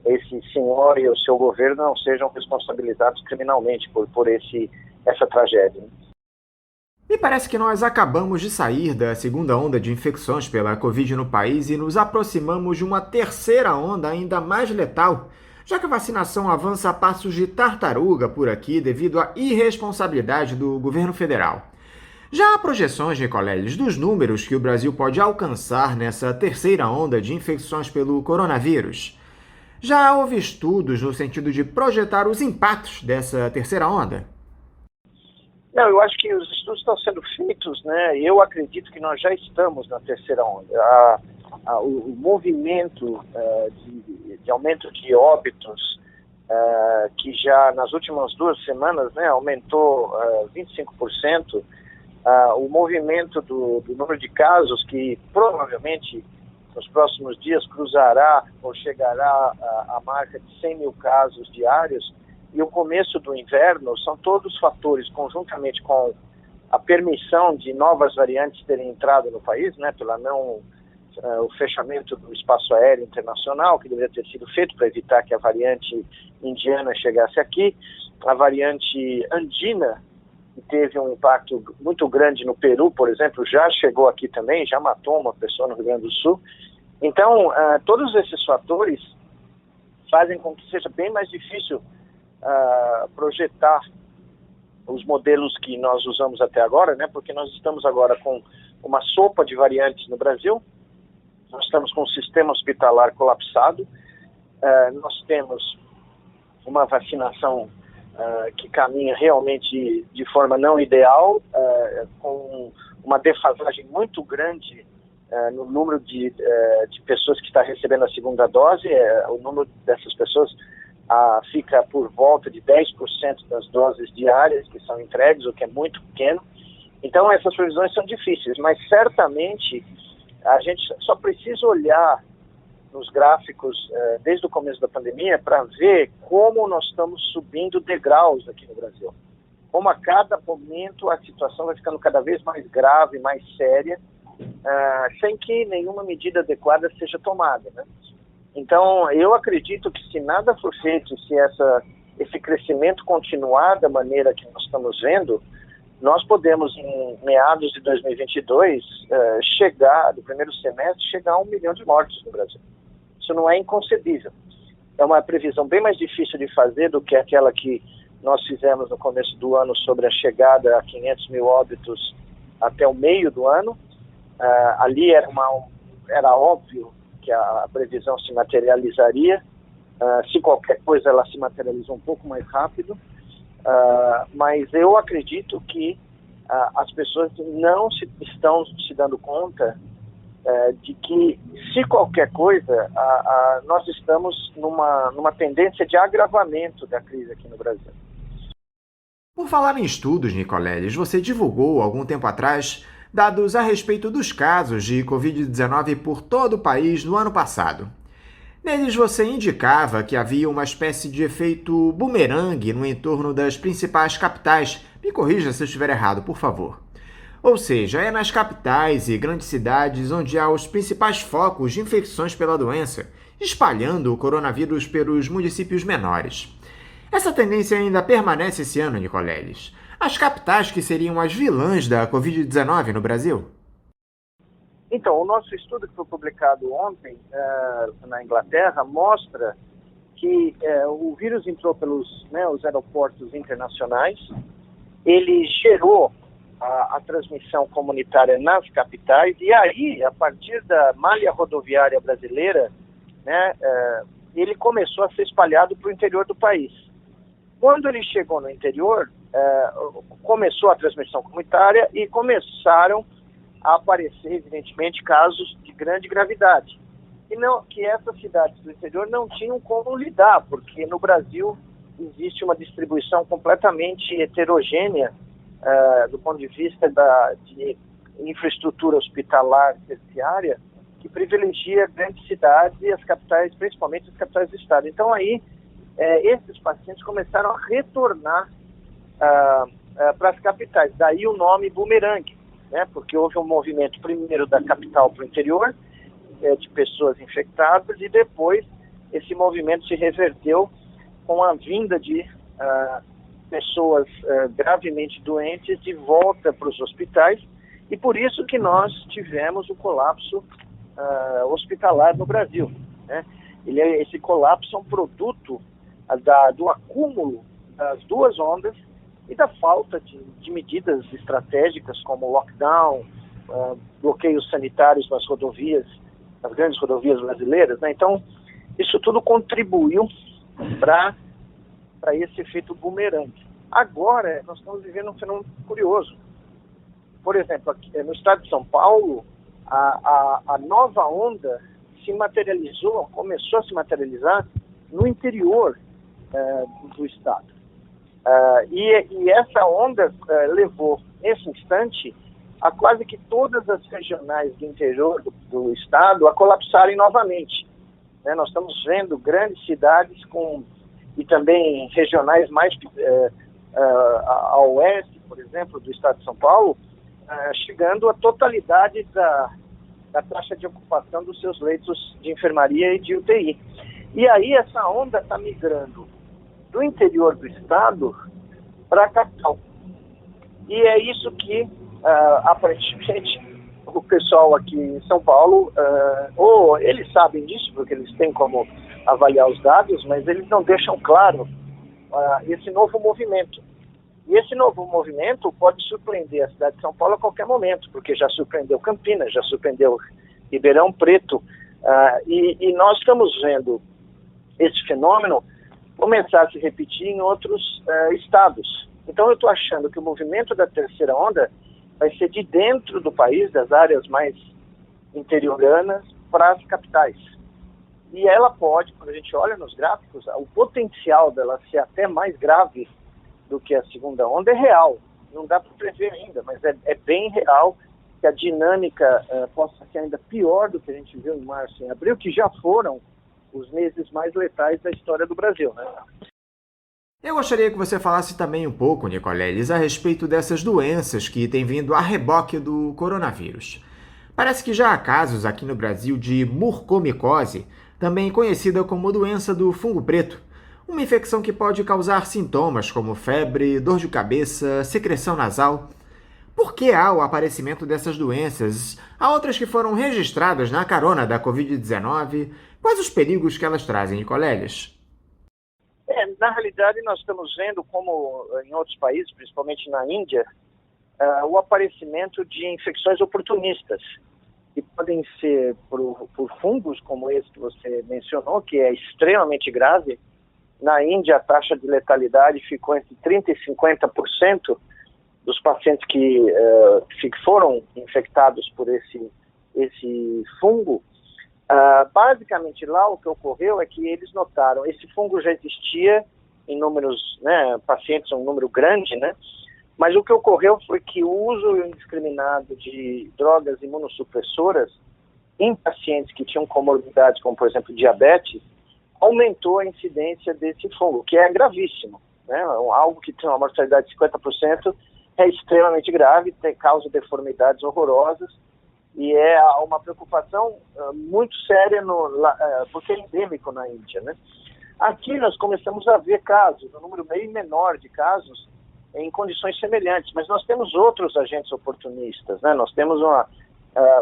esse senhor e o seu governo não sejam responsabilizados criminalmente por essa tragédia. Me parece que nós acabamos de sair da segunda onda de infecções pela Covid no país e nos aproximamos de uma terceira onda ainda mais letal, já que a vacinação avança a passos de tartaruga por aqui devido à irresponsabilidade do governo federal. Já há projeções, Nicoleles, dos números que o Brasil pode alcançar nessa terceira onda de infecções pelo coronavírus? Já houve estudos no sentido de projetar os impactos dessa terceira onda? Não, eu acho que os estudos estão sendo feitos, né? Eu acredito que nós já estamos na terceira onda. O movimento de aumento de óbitos, que já nas últimas 2 semanas, né, aumentou 25%, o movimento do número de casos, que provavelmente nos próximos dias cruzará ou chegará à marca de 100 mil casos diários, e o começo do inverno, são todos fatores, conjuntamente com a permissão de novas variantes terem entrado no país, né, o fechamento do espaço aéreo internacional, que deveria ter sido feito para evitar que a variante indiana chegasse aqui, a variante andina, e teve um impacto muito grande no Peru, por exemplo, já chegou aqui também, já matou uma pessoa no Rio Grande do Sul. Então, todos esses fatores fazem com que seja bem mais difícil projetar os modelos que nós usamos até agora, né? Porque nós estamos agora com uma sopa de variantes no Brasil, nós estamos com um sistema hospitalar colapsado, nós temos uma vacinação que caminha realmente de forma não ideal, com uma defasagem muito grande no número de pessoas que está recebendo a segunda dose. O número dessas pessoas fica por volta de 10% das doses diárias que são entregues, o que é muito pequeno. Então essas previsões são difíceis, mas certamente a gente só precisa olhar nos gráficos desde o começo da pandemia para ver como nós estamos subindo degraus aqui no Brasil. Como a cada momento a situação vai ficando cada vez mais grave, mais séria, sem que nenhuma medida adequada seja tomada, né? Então, eu acredito que se nada for feito, se esse crescimento continuar da maneira que nós estamos vendo, nós podemos, em meados de 2022, do primeiro semestre, chegar a 1 milhão de mortes no Brasil. Isso não é inconcebível. É uma previsão bem mais difícil de fazer do que aquela que nós fizemos no começo do ano sobre a chegada a 500 mil óbitos até o meio do ano. Ali era óbvio que a previsão se materializaria. Se qualquer coisa, ela se materializa um pouco mais rápido. Mas eu acredito que as pessoas não estão se dando conta de que, se qualquer coisa, nós estamos numa tendência de agravamento da crise aqui no Brasil. Por falar em estudos, Nicoleles, você divulgou algum tempo atrás dados a respeito dos casos de Covid-19 por todo o país no ano passado. Neles você indicava que havia uma espécie de efeito bumerangue no entorno das principais capitais. Me corrija se eu estiver errado, por favor. Ou seja, é nas capitais e grandes cidades onde há os principais focos de infecções pela doença, espalhando o coronavírus pelos municípios menores. Essa tendência ainda permanece esse ano, Nicoleles. As capitais que seriam as vilãs da Covid-19 no Brasil? Então, o nosso estudo que foi publicado ontem na Inglaterra mostra que o vírus entrou pelos os aeroportos internacionais, ele gerou a transmissão comunitária nas capitais, e aí, a partir da malha rodoviária brasileira, ele começou a ser espalhado para o interior do país. Quando ele chegou no interior, começou a transmissão comunitária e começaram a aparecer, evidentemente, casos de grande gravidade. E que essas cidades do interior não tinham como lidar, porque no Brasil existe uma distribuição completamente heterogênea do ponto de vista de infraestrutura hospitalar terciária, que privilegia grandes cidades e as capitais, principalmente as capitais do estado. Então aí, esses pacientes começaram a retornar para as capitais. Daí o nome bumerangue, porque houve um movimento primeiro da capital para o interior, de pessoas infectadas, e depois esse movimento se reverteu com a vinda de pessoas gravemente doentes de volta para os hospitais, e por isso que nós tivemos o colapso hospitalar no Brasil. Esse colapso é um produto do acúmulo das duas ondas e da falta de medidas estratégicas como lockdown, bloqueios sanitários nas rodovias, nas grandes rodovias brasileiras. Então, isso tudo contribuiu para esse efeito bumerangue. Agora, nós estamos vivendo um fenômeno curioso. Por exemplo, aqui, no estado de São Paulo, a nova onda começou a se materializar no interior do estado. E essa onda levou, nesse instante, a quase que todas as regionais do interior do estado a colapsarem novamente. Nós estamos vendo grandes cidades e também regionais mais a oeste, por exemplo, do estado de São Paulo, chegando à totalidade da taxa de ocupação dos seus leitos de enfermaria e de UTI. E aí essa onda está migrando do interior do estado para a capital. E é isso que, aparentemente, o pessoal aqui em São Paulo, ou eles sabem disso, porque eles têm como avaliar os dados, mas eles não deixam claro esse novo movimento. E esse novo movimento pode surpreender a cidade de São Paulo a qualquer momento, porque já surpreendeu Campinas, já surpreendeu Ribeirão Preto, e nós estamos vendo esse fenômeno começar a se repetir em outros estados. Então eu estou achando que o movimento da terceira onda vai ser de dentro do país, das áreas mais interioranas, para as capitais. E ela pode, quando a gente olha nos gráficos, o potencial dela ser até mais grave do que a segunda onda é real. Não dá para prever ainda, mas é bem real que a dinâmica possa ser ainda pior do que a gente viu em março e abril, que já foram os meses mais letais da história do Brasil, né? Eu gostaria que você falasse também um pouco, Nicoleles, a respeito dessas doenças que têm vindo a reboque do coronavírus. Parece que já há casos aqui no Brasil de mucormicose, também conhecida como doença do fungo preto, uma infecção que pode causar sintomas como febre, dor de cabeça, secreção nasal. Por que há o aparecimento dessas doenças? Há outras que foram registradas na carona da Covid-19. Quais os perigos que elas trazem, Nicoleles? Na realidade, nós estamos vendo, como em outros países, principalmente na Índia, o aparecimento de infecções oportunistas, que podem ser por fungos, como esse que você mencionou, que é extremamente grave. Na Índia, a taxa de letalidade ficou entre 30% e 50% dos pacientes que foram infectados por esse fungo. Basicamente, lá o que ocorreu é que eles notaram, esse fungo já existia em números, pacientes, um número grande, mas o que ocorreu foi que o uso indiscriminado de drogas imunossupressoras em pacientes que tinham comorbidades, como por exemplo diabetes, aumentou a incidência desse fungo, que é gravíssimo, algo que tem uma mortalidade de 50%, é extremamente grave, causa deformidades horrorosas, e é uma preocupação muito séria, porque é endêmico na Índia, Aqui nós começamos a ver casos, um número bem menor de casos, em condições semelhantes, mas nós temos outros agentes oportunistas, Nós temos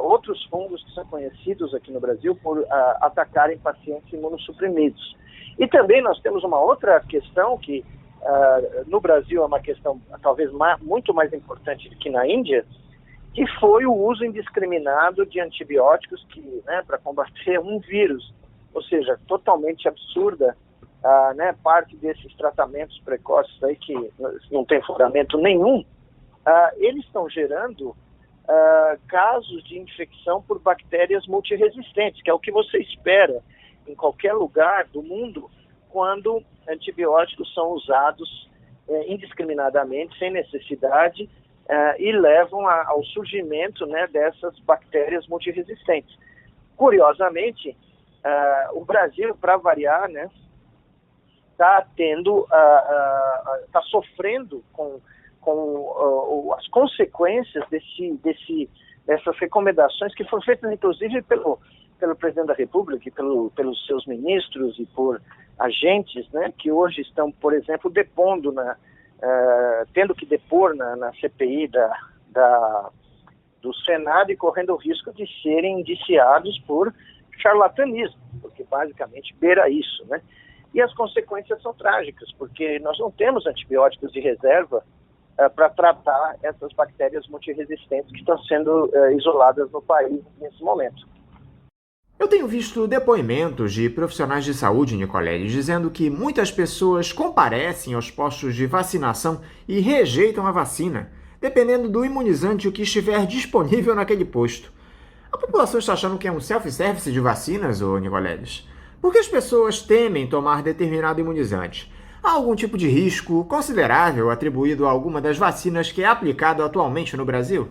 outros fungos que são conhecidos aqui no Brasil por atacarem pacientes imunossuprimidos. E também nós temos uma outra questão que no Brasil é uma questão talvez muito mais importante do que na Índia, que foi o uso indiscriminado de antibióticos para combater um vírus, ou seja, totalmente absurda, parte desses tratamentos precoces aí que não tem fundamento nenhum, eles estão gerando casos de infecção por bactérias multiresistentes, que é o que você espera em qualquer lugar do mundo quando antibióticos são usados indiscriminadamente, sem necessidade, e levam ao surgimento dessas bactérias multiresistentes. Curiosamente, o Brasil, para variar, está sofrendo com as consequências dessas recomendações que foram feitas, inclusive, pelo presidente da República e pelos seus ministros e por agentes, que hoje estão, por exemplo, depondo, tendo que depor na CPI do Senado e correndo o risco de serem indiciados por charlatanismo, porque basicamente beira isso, E as consequências são trágicas, porque nós não temos antibióticos de reserva para tratar essas bactérias multiresistentes que estão sendo isoladas no país nesse momento. Eu tenho visto depoimentos de profissionais de saúde, Nicoleles, dizendo que muitas pessoas comparecem aos postos de vacinação e rejeitam a vacina, dependendo do imunizante que estiver disponível naquele posto. A população está achando que é um self-service de vacinas, Nicoleles? Por que as pessoas temem tomar determinado imunizante? Há algum tipo de risco considerável atribuído a alguma das vacinas que é aplicado atualmente no Brasil?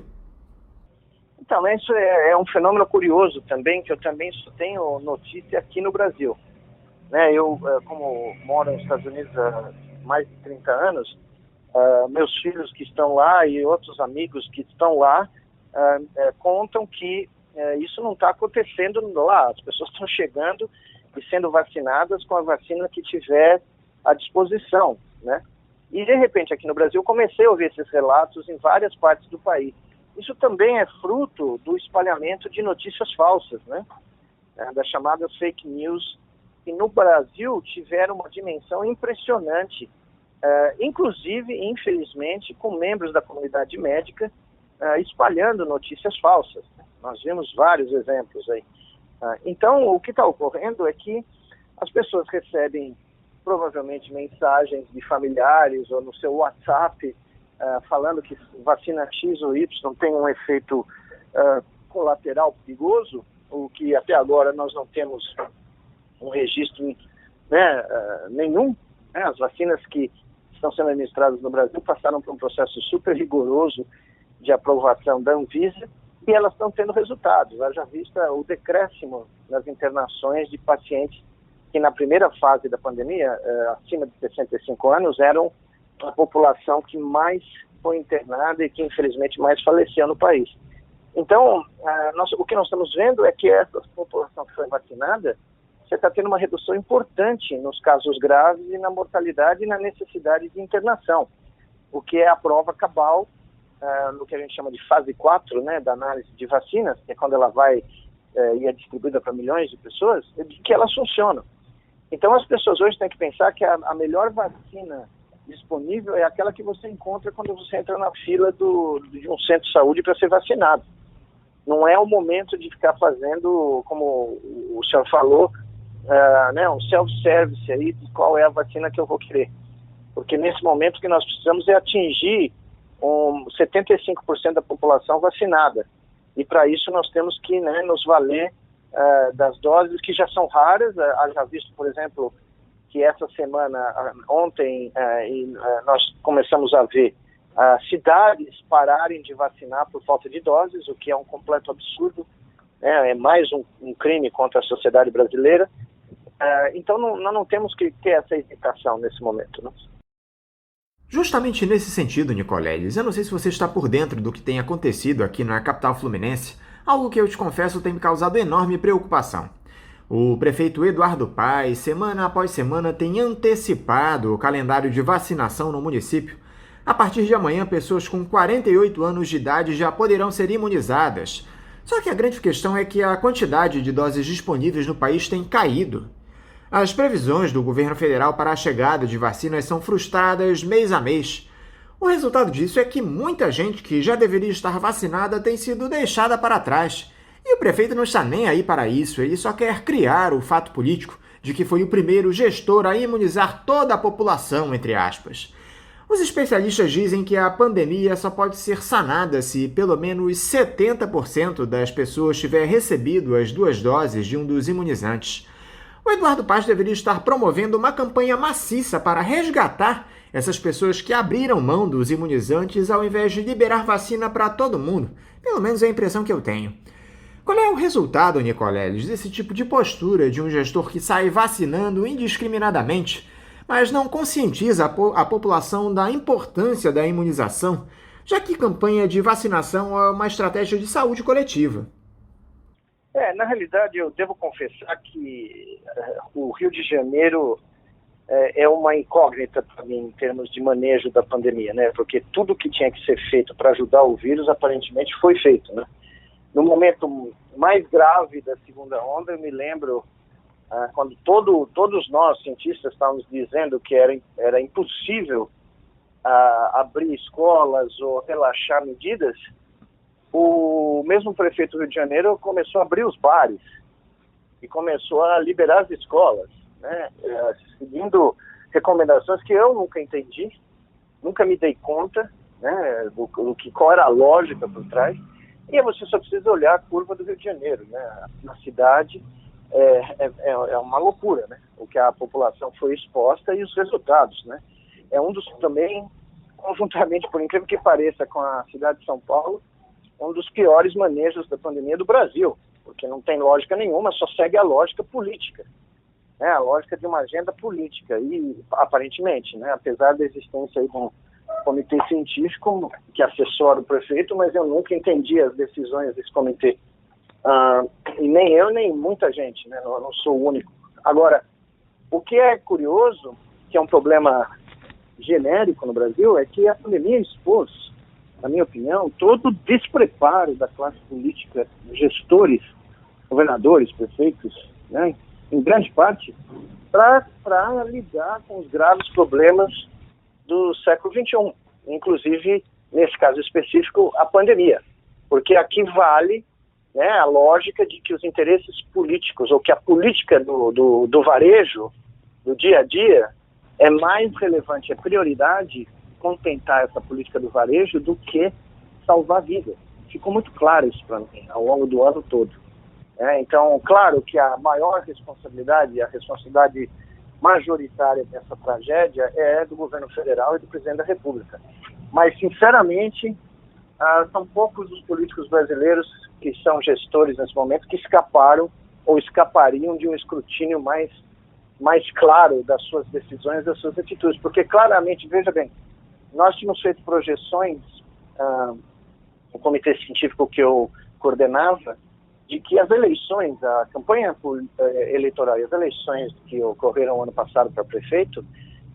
Então, isso é um fenômeno curioso também, que eu também só tenho notícia aqui no Brasil. Eu, como moro nos Estados Unidos há mais de 30 anos, meus filhos que estão lá e outros amigos que estão lá contam que isso não está acontecendo lá. As pessoas estão chegando e sendo vacinadas com a vacina que tiver à disposição, E, de repente, aqui no Brasil, eu comecei a ouvir esses relatos em várias partes do país. Isso também é fruto do espalhamento de notícias falsas, né? Das chamadas fake news, que no Brasil tiveram uma dimensão impressionante, inclusive, infelizmente, com membros da comunidade médica espalhando notícias falsas. Nós vimos vários exemplos aí. Então, o que está ocorrendo é que as pessoas recebem provavelmente mensagens de familiares ou no seu WhatsApp falando que vacina X ou Y tem um efeito colateral perigoso, o que até agora nós não temos um registro, né, nenhum. Né? As vacinas que estão sendo administradas no Brasil passaram por um processo super rigoroso de aprovação da Anvisa e elas estão tendo resultados. Haja vista o decréscimo nas internações de pacientes que na primeira fase da pandemia, acima de 65 anos, eram a população que mais foi internada e que infelizmente mais faleceu no país. Então, o que nós estamos vendo é que essa população que foi vacinada, você está tendo uma redução importante nos casos graves e na mortalidade e na necessidade de internação, o que é a prova cabal no que a gente chama de fase 4, né, da análise de vacinas, que é quando ela vai e é distribuída para milhões de pessoas, de que elas funcionam. Então as pessoas hoje têm que pensar que a melhor vacina disponível é aquela que você encontra quando você entra na fila de um centro de saúde para ser vacinado. Não é o momento de ficar fazendo, como o senhor falou, né, um self-service aí de qual é a vacina que eu vou querer. Porque nesse momento o que nós precisamos é atingir 75% da população vacinada. E para isso nós temos que, né, nos valer das doses que já são raras. Já visto, por exemplo, que essa semana, ontem, nós começamos a ver cidades pararem de vacinar por falta de doses, o que é um completo absurdo, é mais um crime contra a sociedade brasileira. Então nós não temos que ter essa hesitação nesse momento, né? Justamente nesse sentido, Nicoleles, eu não sei se você está por dentro do que tem acontecido aqui na capital fluminense, algo que eu te confesso tem me causado enorme preocupação. O prefeito Eduardo Paes, semana após semana, tem antecipado o calendário de vacinação no município. A partir de amanhã, pessoas com 48 anos de idade já poderão ser imunizadas. Só que a grande questão é que a quantidade de doses disponíveis no país tem caído. As previsões do governo federal para a chegada de vacinas são frustradas mês a mês. O resultado disso é que muita gente que já deveria estar vacinada tem sido deixada para trás. E o prefeito não está nem aí para isso, ele só quer criar o fato político de que foi o primeiro gestor a imunizar toda a população, entre aspas. Os especialistas dizem que a pandemia só pode ser sanada se pelo menos 70% das pessoas tiver recebido as 2 doses de um dos imunizantes. O Eduardo Paes deveria estar promovendo uma campanha maciça para resgatar essas pessoas que abriram mão dos imunizantes ao invés de liberar vacina para todo mundo. Pelo menos é a impressão que eu tenho. Qual é o resultado, Nicoleles, desse tipo de postura de um gestor que sai vacinando indiscriminadamente, mas não conscientiza a população da importância da imunização, já que campanha de vacinação é uma estratégia de saúde coletiva? Na realidade, eu devo confessar que o Rio de Janeiro é uma incógnita para mim em termos de manejo da pandemia, né? Porque tudo que tinha que ser feito para ajudar o vírus aparentemente foi feito, né? No momento mais grave da segunda onda, eu me lembro quando todos nós, cientistas, estávamos dizendo que era impossível abrir escolas ou relaxar medidas. O mesmo prefeito do Rio de Janeiro começou a abrir os bares e começou a liberar as escolas, né? Seguindo recomendações que eu nunca entendi, nunca me dei conta, né, qual era a lógica por trás. E você só precisa olhar a curva do Rio de Janeiro, né? Na cidade é uma loucura, né? O que a população foi exposta e os resultados, né? É um dos também, conjuntamente, por incrível que pareça, com a cidade de São Paulo, um dos piores manejos da pandemia do Brasil, porque não tem lógica nenhuma, só segue a lógica política, né? A lógica de uma agenda política, e aparentemente, né, apesar da existência aí de um comitê científico que assessora o prefeito, mas eu nunca entendi as decisões desse comitê, e nem eu, nem muita gente, né? Não sou o único. Agora, o que é curioso, que é um problema genérico no Brasil é que a pandemia expôs, na minha opinião, todo o despreparo da classe política, gestores, governadores, prefeitos, né, em grande parte, para lidar com os graves problemas do século XXI, inclusive, nesse caso específico, a pandemia. Porque aqui vale, né, a lógica de que os interesses políticos, ou que a política do varejo, do dia a dia, é mais relevante, é prioridade contentar essa política do varejo do que salvar vidas. Ficou muito claro isso para mim, ao longo do ano todo. Então, claro que a maior responsabilidade, a responsabilidade majoritária dessa tragédia é do governo federal e do presidente da República. Mas, sinceramente, são poucos os políticos brasileiros que são gestores nesse momento que escaparam ou escapariam de um escrutínio mais claro das suas decisões, das suas atitudes. Porque, claramente, veja bem, nós tínhamos feito projeções, o comitê científico que eu coordenava, de que as eleições, a campanha eleitoral e as eleições que ocorreram ano passado para prefeito,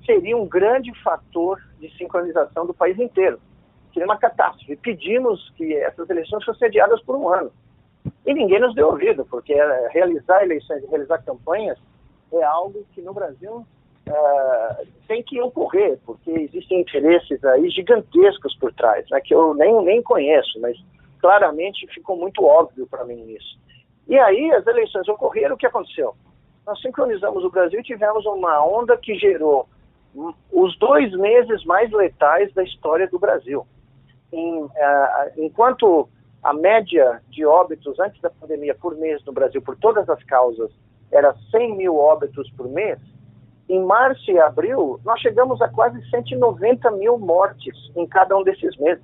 seria um grande fator de sincronização do país inteiro. Seria uma catástrofe. Pedimos que essas eleições fossem adiadas por um ano. E ninguém nos deu ouvido, porque realizar eleições e realizar campanhas é algo que no Brasil tem que ocorrer, porque existem interesses aí gigantescos por trás, né, que eu nem conheço, mas claramente ficou muito óbvio para mim isso. E aí as eleições ocorreram, o que aconteceu? Nós sincronizamos o Brasil e tivemos uma onda que gerou os 2 meses mais letais da história do Brasil. Enquanto a média de óbitos antes da pandemia por mês no Brasil, por todas as causas, era 100 mil óbitos por mês, em março e abril nós chegamos a quase 190 mil mortes em cada um desses meses.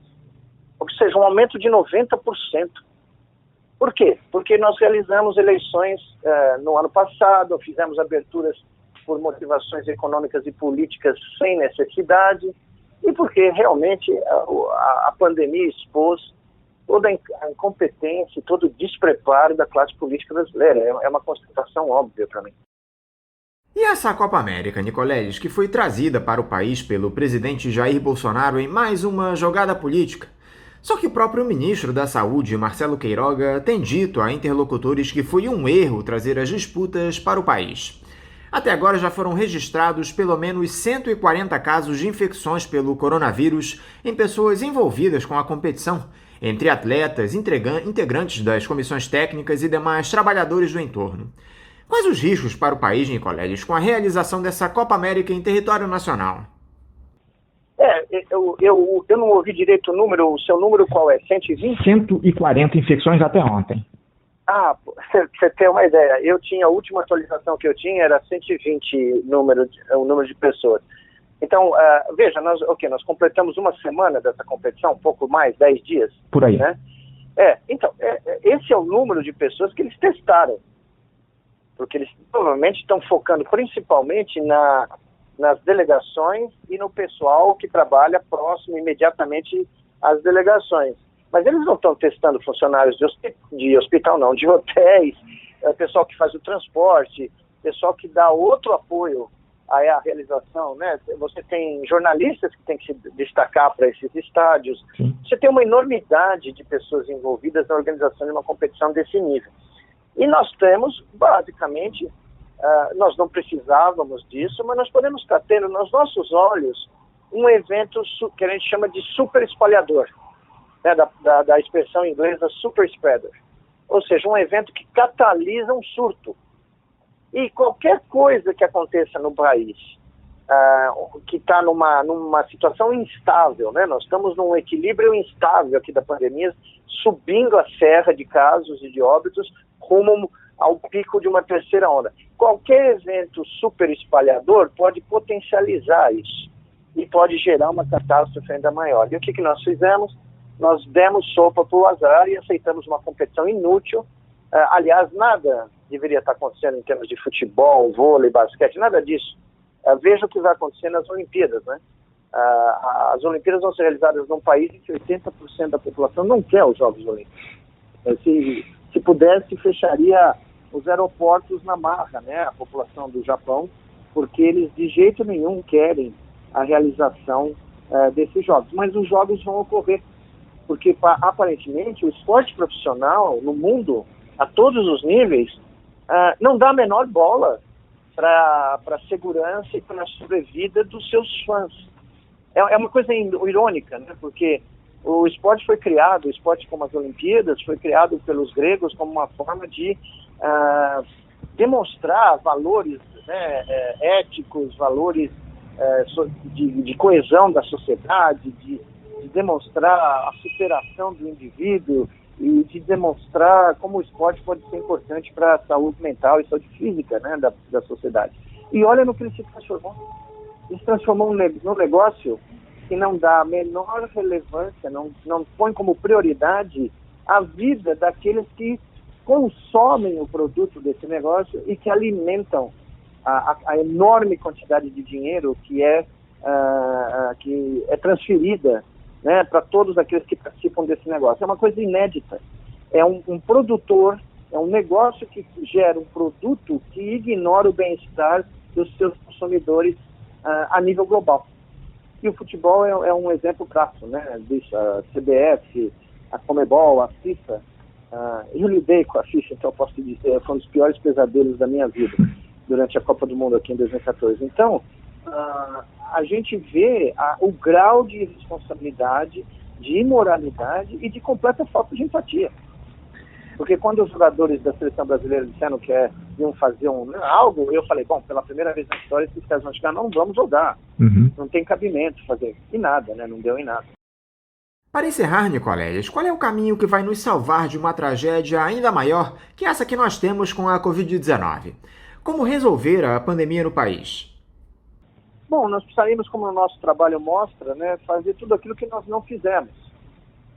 Ou seja, um aumento de 90%. Por quê? Porque nós realizamos eleições no ano passado, fizemos aberturas por motivações econômicas e políticas sem necessidade, e porque realmente a pandemia expôs toda a incompetência, todo o despreparo da classe política brasileira. É uma constatação óbvia para mim. E essa Copa América, Nicoleles, que foi trazida para o país pelo presidente Jair Bolsonaro em mais uma jogada política? Só que o próprio ministro da Saúde, Marcelo Queiroga, tem dito a interlocutores que foi um erro trazer as disputas para o país. Até agora já foram registrados pelo menos 140 casos de infecções pelo coronavírus em pessoas envolvidas com a competição, entre atletas, integrantes das comissões técnicas e demais trabalhadores do entorno. Quais os riscos para o país, Nicoleles, com a realização dessa Copa América em território nacional? Eu não ouvi direito o número. O seu número qual é? 120? 140 infecções até ontem. Você tem uma ideia. A última atualização que eu tinha era 120 o número de pessoas. Então, veja, nós completamos uma semana dessa competição, um pouco mais, 10 dias. Por aí. Né? Esse é o número de pessoas que eles testaram. Porque eles provavelmente estão focando principalmente nas delegações e no pessoal que trabalha próximo, imediatamente às delegações. Mas eles não estão testando funcionários de hospital, não, de hotéis, pessoal que faz o transporte, pessoal que dá outro apoio à realização, né? Você tem jornalistas que têm que se destacar para esses estádios. Sim. Você tem uma enormidade de pessoas envolvidas na organização de uma competição desse nível. E nós temos, basicamente, nós não precisávamos disso, mas nós podemos estar tendo nos nossos olhos um evento que a gente chama de super espalhador, né, da expressão inglesa super spreader. Ou seja, um evento que catalisa um surto. E qualquer coisa que aconteça no país, que está numa situação instável, né? Nós estamos num equilíbrio instável aqui da pandemia, subindo a serra de casos e de óbitos rumo ao pico de uma terceira onda. Qualquer evento super espalhador pode potencializar isso e pode gerar uma catástrofe ainda maior. E o que nós fizemos? Nós demos sopa para o azar e aceitamos uma competição inútil. Aliás, nada deveria estar acontecendo em termos de futebol, vôlei, basquete, nada disso. Veja o que vai acontecer nas Olimpíadas, né? As Olimpíadas vão ser realizadas num país em que 80% da população não quer os Jogos Olímpicos. Se pudesse, fecharia os aeroportos na marra, né? A população do Japão, porque eles de jeito nenhum querem a realização desses jogos. Mas os jogos vão ocorrer, porque aparentemente o esporte profissional no mundo, a todos os níveis, não dá a menor bola para a segurança e para a sobrevida dos seus fãs. É uma coisa irônica, né? Porque o esporte foi criado, o esporte como as Olimpíadas, foi criado pelos gregos como uma forma de demonstrar valores, né, éticos, valores de coesão da sociedade, de demonstrar a superação do indivíduo e de demonstrar como o esporte pode ser importante para a saúde mental e saúde física, né, da sociedade. E olha no que ele se transformou. Ele se transformou num negócio que não dá a menor relevância, não põe como prioridade a vida daqueles que consomem o produto desse negócio e que alimentam a enorme quantidade de dinheiro que é transferida, né, para todos aqueles que participam desse negócio. É uma coisa inédita. É um produtor, é um negócio que gera um produto que ignora o bem-estar dos seus consumidores a nível global. E o futebol é um exemplo prático, né, disso. A CBF, a Conmebol, a FIFA. Eu lidei com a FIFA, então eu posso dizer, foi um dos piores pesadelos da minha vida durante a Copa do Mundo aqui em 2014. Então, a gente vê o grau de irresponsabilidade, de imoralidade e de completa falta de empatia. Porque quando os jogadores da seleção brasileira disseram que iam fazer algo, eu falei, bom, pela primeira vez na história, esses caras vão chegar, não vamos jogar. Não tem cabimento fazer. E nada, né? Não deu em nada. Para encerrar, Nicolélias, qual é o caminho que vai nos salvar de uma tragédia ainda maior que essa que nós temos com a Covid-19? Como resolver a pandemia no país? Bom, nós precisaríamos, como o nosso trabalho mostra, né, fazer tudo aquilo que nós não fizemos.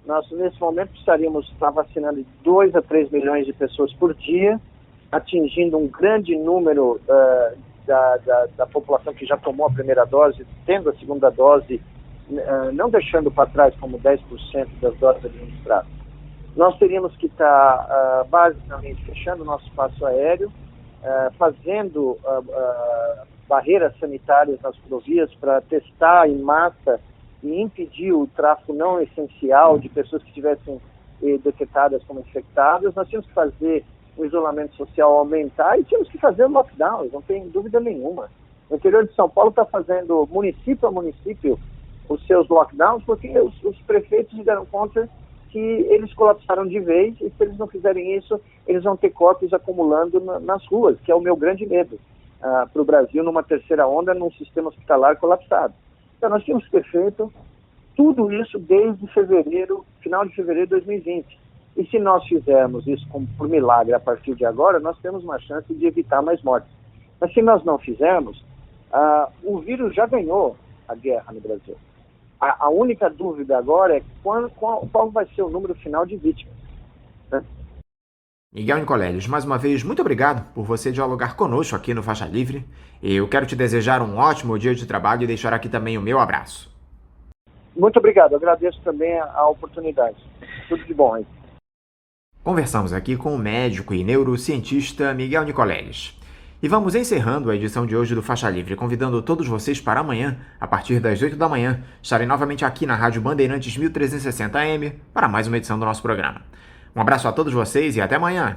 Nós, nesse momento, precisaríamos estar vacinando 2 a 3 milhões de pessoas por dia, atingindo um grande número da população que já tomou a primeira dose, tendo a segunda dose, não deixando para trás como 10% das doses administradas. Nós teríamos que estar, basicamente, fechando o nosso espaço aéreo, fazendo barreiras sanitárias nas rodovias para testar em massa e impedir o tráfego não essencial de pessoas que estivessem detectadas como infectadas. Nós tínhamos que fazer o isolamento social aumentar e tínhamos que fazer lockdowns, não tem dúvida nenhuma. O interior de São Paulo está fazendo município a município os seus lockdowns porque os prefeitos se deram conta que eles colapsaram de vez e se eles não fizerem isso, eles vão ter corpos acumulando nas ruas, que é o meu grande medo para o Brasil numa terceira onda, num sistema hospitalar colapsado. Então nós tínhamos que ter feito tudo isso desde fevereiro, final de fevereiro de 2020. E se nós fizermos isso por milagre a partir de agora, nós temos uma chance de evitar mais mortes. Mas se nós não fizermos, o vírus já ganhou a guerra no Brasil. A única dúvida agora é qual vai ser o número final de vítimas, né? Miguel Nicolélias, mais uma vez, muito obrigado por você dialogar conosco aqui no Faixa Livre. Eu quero te desejar um ótimo dia de trabalho e deixar aqui também o meu abraço. Muito obrigado, agradeço também a oportunidade. Tudo de bom aí. Conversamos aqui com o médico e neurocientista Miguel Nicolélias. E vamos encerrando a edição de hoje do Faixa Livre, convidando todos vocês para amanhã, a partir das 8 da manhã, estarem novamente aqui na Rádio Bandeirantes 1360 AM para mais uma edição do nosso programa. Um abraço a todos vocês e até amanhã!